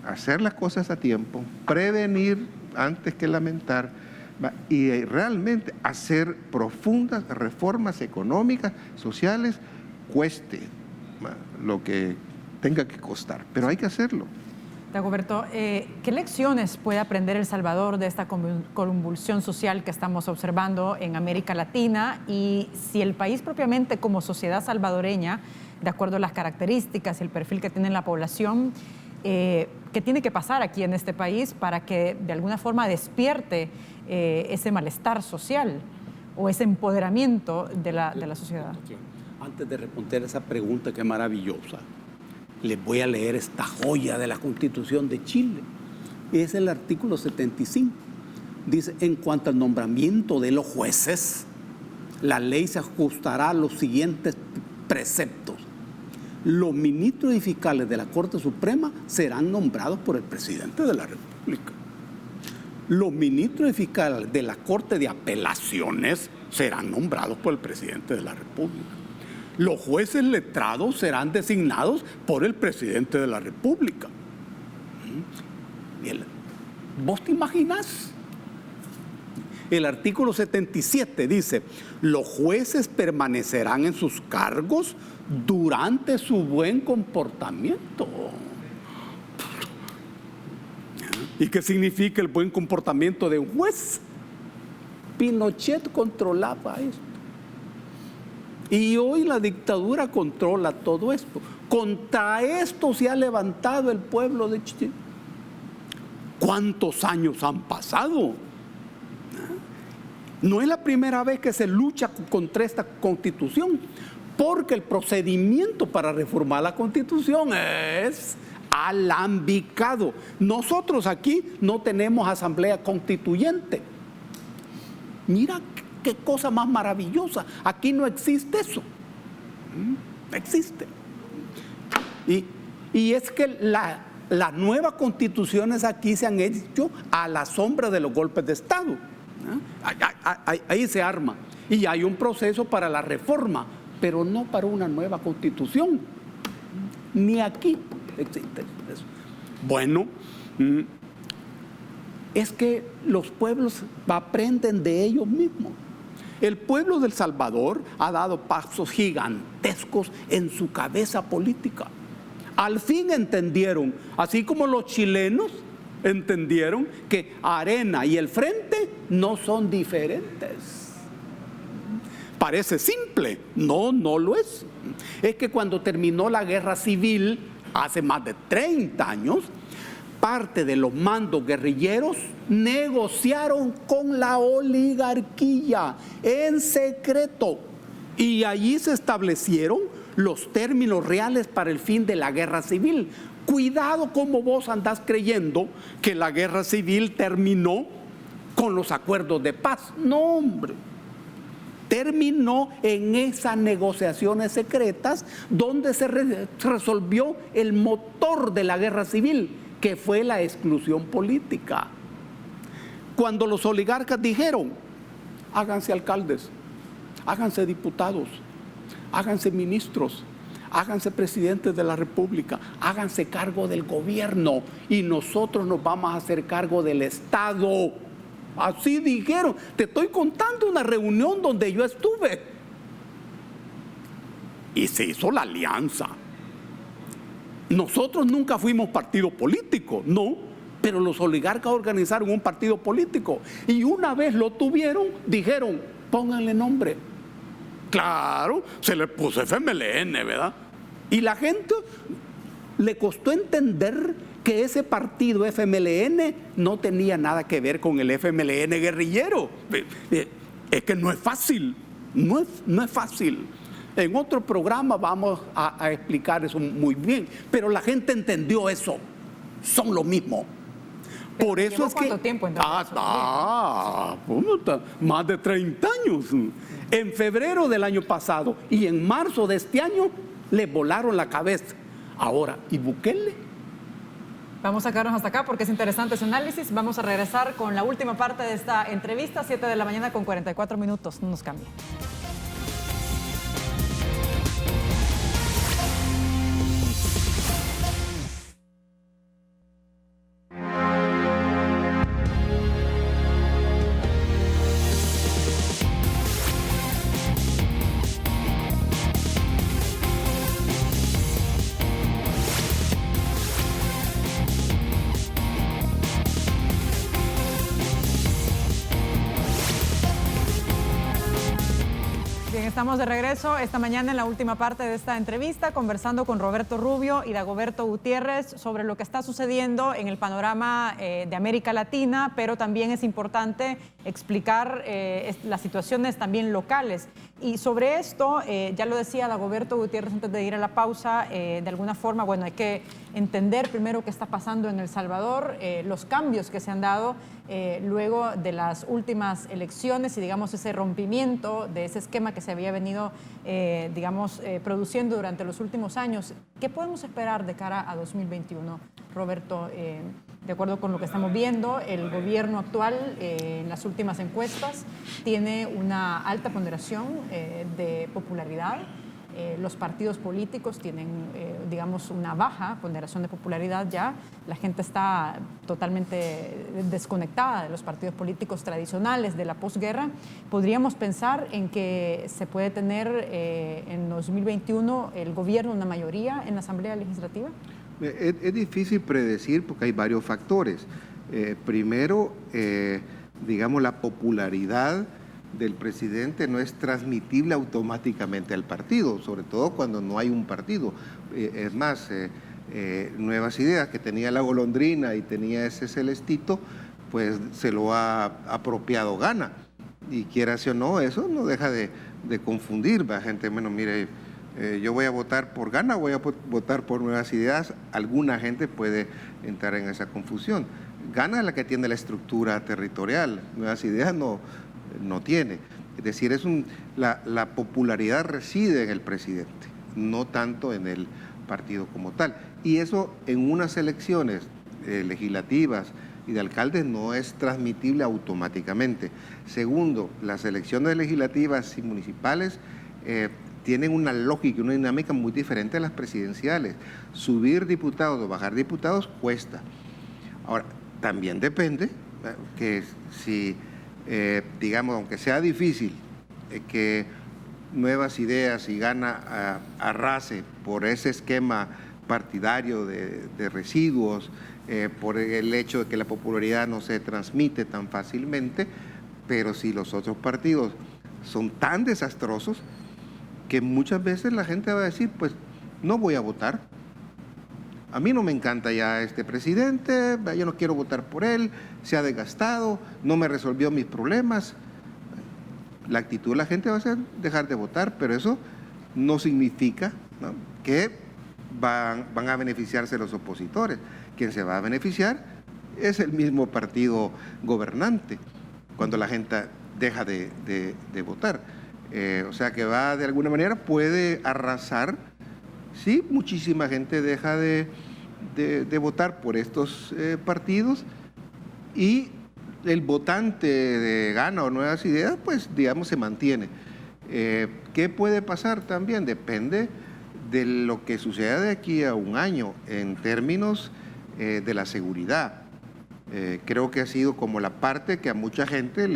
Speaker 2: hacer las cosas a tiempo, prevenir antes que lamentar, y realmente hacer profundas reformas económicas, sociales, cueste lo que tenga que costar, pero hay que hacerlo.
Speaker 1: Dagoberto, ¿qué lecciones puede aprender El Salvador de esta convulsión social que estamos observando en América Latina? Y si el país propiamente como sociedad salvadoreña, de acuerdo a las características y el perfil que tiene la población, ¿qué tiene que pasar aquí en este país para que de alguna forma despierte ese malestar social o ese empoderamiento de la sociedad?
Speaker 3: Antes de responder esa pregunta que es maravillosa, les voy a leer esta joya de la Constitución de Chile. Es el artículo 75. Dice, en cuanto al nombramiento de los jueces, la ley se ajustará a los siguientes preceptos. Los ministros y fiscales de la Corte Suprema serán nombrados por el presidente de la República. Los ministros y fiscales de la Corte de Apelaciones serán nombrados por el presidente de la República. Los jueces letrados serán designados por el presidente de la República. ¿Vos te imaginás? El artículo 77 dice, los jueces permanecerán en sus cargos durante su buen comportamiento. ¿Y qué significa el buen comportamiento de un juez? Pinochet controlaba esto. Y hoy la dictadura controla todo esto. Contra esto se ha levantado el pueblo de Chile. ¿Cuántos años han pasado? No es la primera vez que se lucha contra esta Constitución, porque el procedimiento para reformar la Constitución es alambicado. Nosotros aquí no tenemos asamblea constituyente. Mira qué cosa más maravillosa. Aquí no existe eso. No existe. Y es que las nuevas constituciones aquí se han hecho a la sombra de los golpes de Estado. Ahí se arma. Y hay un proceso para la reforma, pero no para una nueva constitución. Ni aquí existe eso. Bueno, es que los pueblos aprenden de ellos mismos. El pueblo de El Salvador ha dado pasos gigantescos en su cabeza política. Al fin entendieron, así como los chilenos entendieron que Arena y el Frente no son diferentes. Parece simple, no lo es. Es que cuando terminó la guerra civil, hace más de 30 años, parte de los mandos guerrilleros negociaron con la oligarquía en secreto y allí se establecieron los términos reales para el fin de la guerra civil. Cuidado como vos andás creyendo que la guerra civil terminó con los acuerdos de paz. No, hombre. Terminó en esas negociaciones secretas donde se resolvió el motor de la guerra civil, que fue la exclusión política. Cuando los oligarcas dijeron, háganse alcaldes, háganse diputados, háganse ministros, háganse presidentes de la República, háganse cargo del gobierno y nosotros nos vamos a hacer cargo del Estado. Así dijeron. Te estoy contando una reunión donde yo estuve. Y se hizo la alianza. Nosotros nunca fuimos partido político, no, pero los oligarcas organizaron un partido político y una vez lo tuvieron, dijeron, pónganle nombre. Claro, se le puso FMLN, ¿verdad? Y la gente le costó entender que ese partido FMLN no tenía nada que ver con el FMLN guerrillero. Es que no es fácil, no es fácil. En otro programa vamos a explicar eso muy bien, pero la gente entendió eso, son lo mismo. Por eso es que...
Speaker 1: ¿Cuánto tiempo entonces?
Speaker 3: Más de 30 años. En febrero del año pasado y en marzo de este año le volaron la cabeza. Ahora, ¿y Bukele?
Speaker 1: Vamos a quedarnos hasta acá porque es interesante ese análisis. Vamos a regresar con la última parte de esta entrevista, 7 de la mañana con 44 minutos. No nos cambie. Estamos de regreso esta mañana en la última parte de esta entrevista, conversando con Roberto Rubio y Dagoberto Gutiérrez sobre lo que está sucediendo en el panorama de América Latina, pero también es importante explicar las situaciones también locales. Y sobre esto, ya lo decía Dagoberto Gutiérrez antes de ir a la pausa, de alguna forma, bueno, hay que entender primero qué está pasando en El Salvador, los cambios que se han dado luego de las últimas elecciones y, digamos, ese rompimiento de ese esquema que se había venido, produciendo durante los últimos años. ¿Qué podemos esperar de cara a 2021, Roberto? De acuerdo con lo que estamos viendo, el gobierno actual en las últimas encuestas tiene una alta ponderación de popularidad. Los partidos políticos tienen, una baja ponderación de popularidad ya. La gente está totalmente desconectada de los partidos políticos tradicionales de la posguerra. ¿Podríamos pensar en que se puede tener en 2021 el gobierno una mayoría en la Asamblea Legislativa?
Speaker 2: Es difícil predecir porque hay varios factores. Primero, la popularidad del presidente no es transmitible automáticamente al partido, sobre todo cuando no hay un partido. Es más, Nuevas Ideas, que tenía la golondrina y tenía ese celestito, pues se lo ha apropiado Gana. Y quiera o no, eso no deja de confundir. La gente, bueno, mire, yo voy a votar por Gana, voy a votar por Nuevas Ideas. Alguna gente puede entrar en esa confusión. Gana es la que tiene la estructura territorial, Nuevas Ideas no tiene. Es decir, la popularidad reside en el presidente, no tanto en el partido como tal. Y eso en unas elecciones legislativas y de alcaldes no es transmitible automáticamente. Segundo, las elecciones legislativas y municipales tienen una lógica y una dinámica muy diferente a las presidenciales. Subir diputados o bajar diputados cuesta. Ahora, también depende que si, aunque sea difícil que Nuevas Ideas y Gana arrase por ese esquema partidario de residuos, por el hecho de que la popularidad no se transmite tan fácilmente, pero si los otros partidos son tan desastrosos que muchas veces la gente va a decir, pues no voy a votar. A mí no me encanta ya este presidente, yo no quiero votar por él, se ha desgastado, no me resolvió mis problemas. La actitud de la gente va a ser dejar de votar, pero eso no significa, ¿no?, que van a beneficiarse los opositores. Quien se va a beneficiar es el mismo partido gobernante cuando la gente deja de votar. O sea que va, de alguna manera, puede arrasar. Sí, muchísima gente deja de votar por estos partidos y el votante de Gana o Nuevas Ideas, pues, se mantiene. ¿Qué puede pasar también? Depende de lo que suceda de aquí a un año en términos de la seguridad. Creo que ha sido como la parte que a mucha gente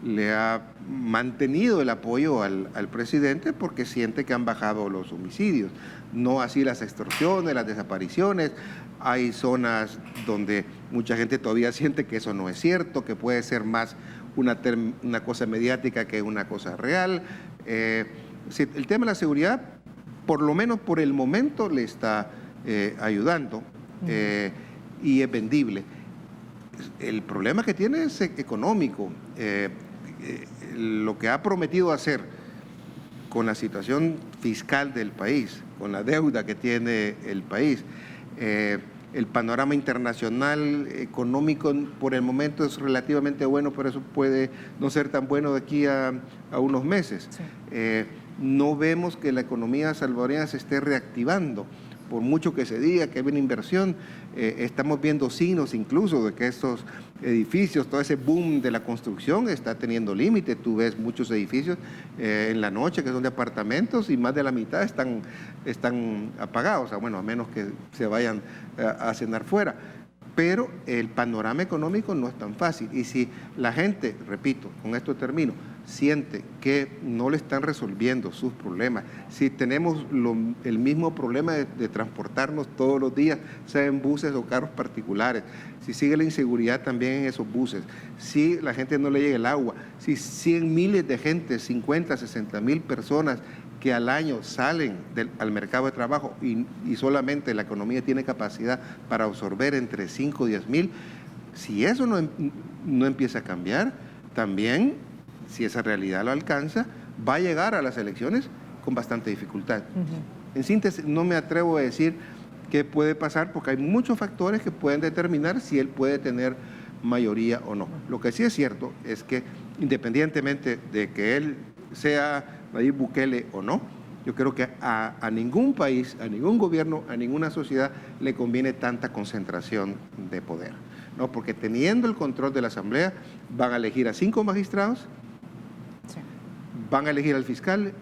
Speaker 2: le ha mantenido el apoyo al presidente porque siente que han bajado los homicidios. No así las extorsiones, las desapariciones. Hay zonas donde mucha gente todavía siente que eso no es cierto, que puede ser más una cosa mediática que una cosa real. El tema de la seguridad, por lo menos por el momento, le está ayudando y es vendible. El problema que tiene es económico. Lo que ha prometido hacer con la situación fiscal del país, con la deuda que tiene el país, el panorama internacional económico por el momento es relativamente bueno, pero eso puede no ser tan bueno de aquí a unos meses. Sí. No vemos que la economía salvadoreña se esté reactivando. Por mucho que se diga que hay una inversión, estamos viendo signos incluso de que estos edificios, todo ese boom de la construcción está teniendo límite. Tú ves muchos edificios en la noche que son de apartamentos y más de la mitad están apagados, a menos que se vayan a cenar fuera. Pero el panorama económico no es tan fácil. Y si la gente, repito, con esto termino, siente que no le están resolviendo sus problemas, si tenemos el mismo problema de transportarnos todos los días, sea en buses o carros particulares, si sigue la inseguridad también en esos buses, si la gente no le llega el agua, si 100 miles de gente, 50, 60 mil personas que al año salen al mercado de trabajo y solamente la economía tiene capacidad para absorber entre 5 y 10 mil, si eso no empieza a cambiar, también, si esa realidad lo alcanza, va a llegar a las elecciones con bastante dificultad. En síntesis, no me atrevo a decir qué puede pasar porque hay muchos factores que pueden determinar si él puede tener mayoría o no. Lo que sí es cierto es que independientemente de que él sea Nayib Bukele o no, yo creo que a ningún país, a ningún gobierno, a ninguna sociedad le conviene tanta concentración de poder, ¿no? Porque teniendo el control de la Asamblea, van a elegir a 5 magistrados, sí, van a elegir al fiscal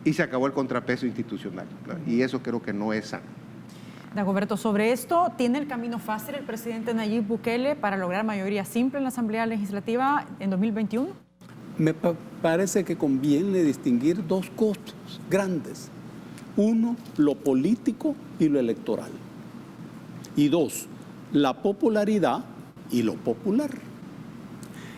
Speaker 2: y se acabó el contrapeso institucional, ¿no? Y eso creo que no es sano.
Speaker 1: Dagoberto, sobre esto, ¿tiene el camino fácil el presidente Nayib Bukele para lograr mayoría simple en la Asamblea Legislativa en 2021?
Speaker 3: Me parece que conviene distinguir dos costos grandes. Uno, lo político y lo electoral. Y dos, la popularidad y lo popular.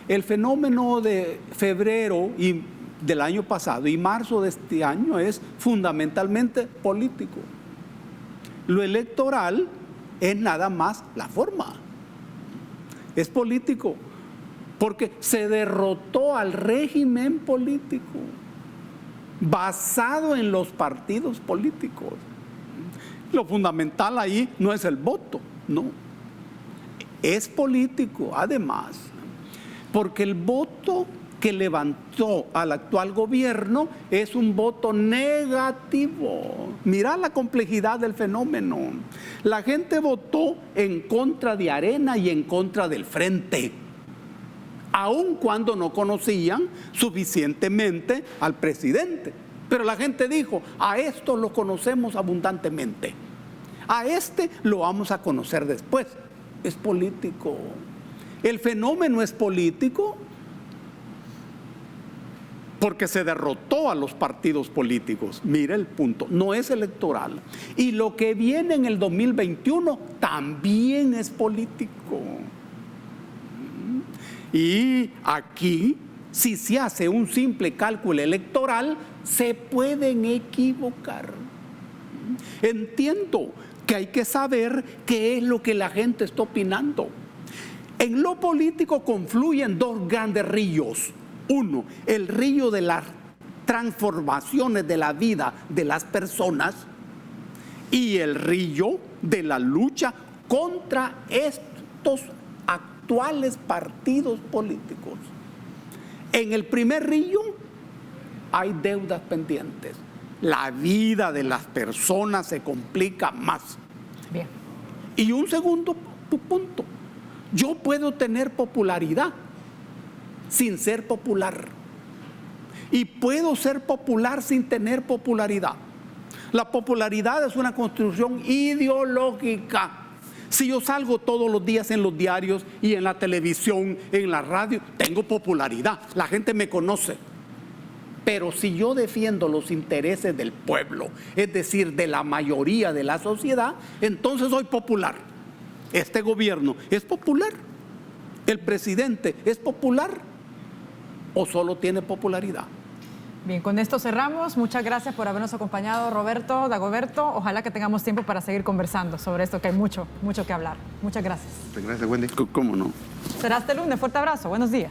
Speaker 3: El fenómeno de febrero y del año pasado y marzo de este año es fundamentalmente político. Lo electoral es nada más la forma. Es político porque se derrotó al régimen político basado en los partidos políticos. Lo fundamental ahí no es el voto, no. Es político, además, porque el voto que levantó al actual gobierno es un voto negativo. Mirá la complejidad del fenómeno. La gente votó en contra de Arena y en contra del Frente, aun cuando no conocían suficientemente al presidente. Pero la gente dijo, a esto lo conocemos abundantemente, a este lo vamos a conocer después. Es político. El fenómeno es político porque se derrotó a los partidos políticos. Mire el punto, no es electoral. Y lo que viene en el 2021 también es político. Y aquí, si se hace un simple cálculo electoral, se pueden equivocar. Entiendo que hay que saber qué es lo que la gente está opinando. En lo político confluyen dos grandes ríos. Uno, el río de las transformaciones de la vida de las personas y el río de la lucha contra estos actuales partidos políticos. En el primer río hay deudas pendientes. La vida de las personas se complica más.
Speaker 1: Bien.
Speaker 3: Y un segundo punto, yo puedo tener popularidad sin ser popular. Y puedo ser popular sin tener popularidad. La popularidad es una construcción ideológica. Si yo salgo todos los días en los diarios y en la televisión, en la radio, tengo popularidad. La gente me conoce. Pero si yo defiendo los intereses del pueblo, es decir, de la mayoría de la sociedad, entonces soy popular. Este gobierno es popular. El presidente es popular o solo tiene popularidad.
Speaker 1: Bien, con esto cerramos. Muchas gracias por habernos acompañado, Roberto, Dagoberto. Ojalá que tengamos tiempo para seguir conversando sobre esto, que hay mucho que hablar. Muchas gracias.
Speaker 2: Gracias, Wendy.
Speaker 3: ¿Cómo no?
Speaker 1: Será este lunes. Fuerte abrazo. Buenos días.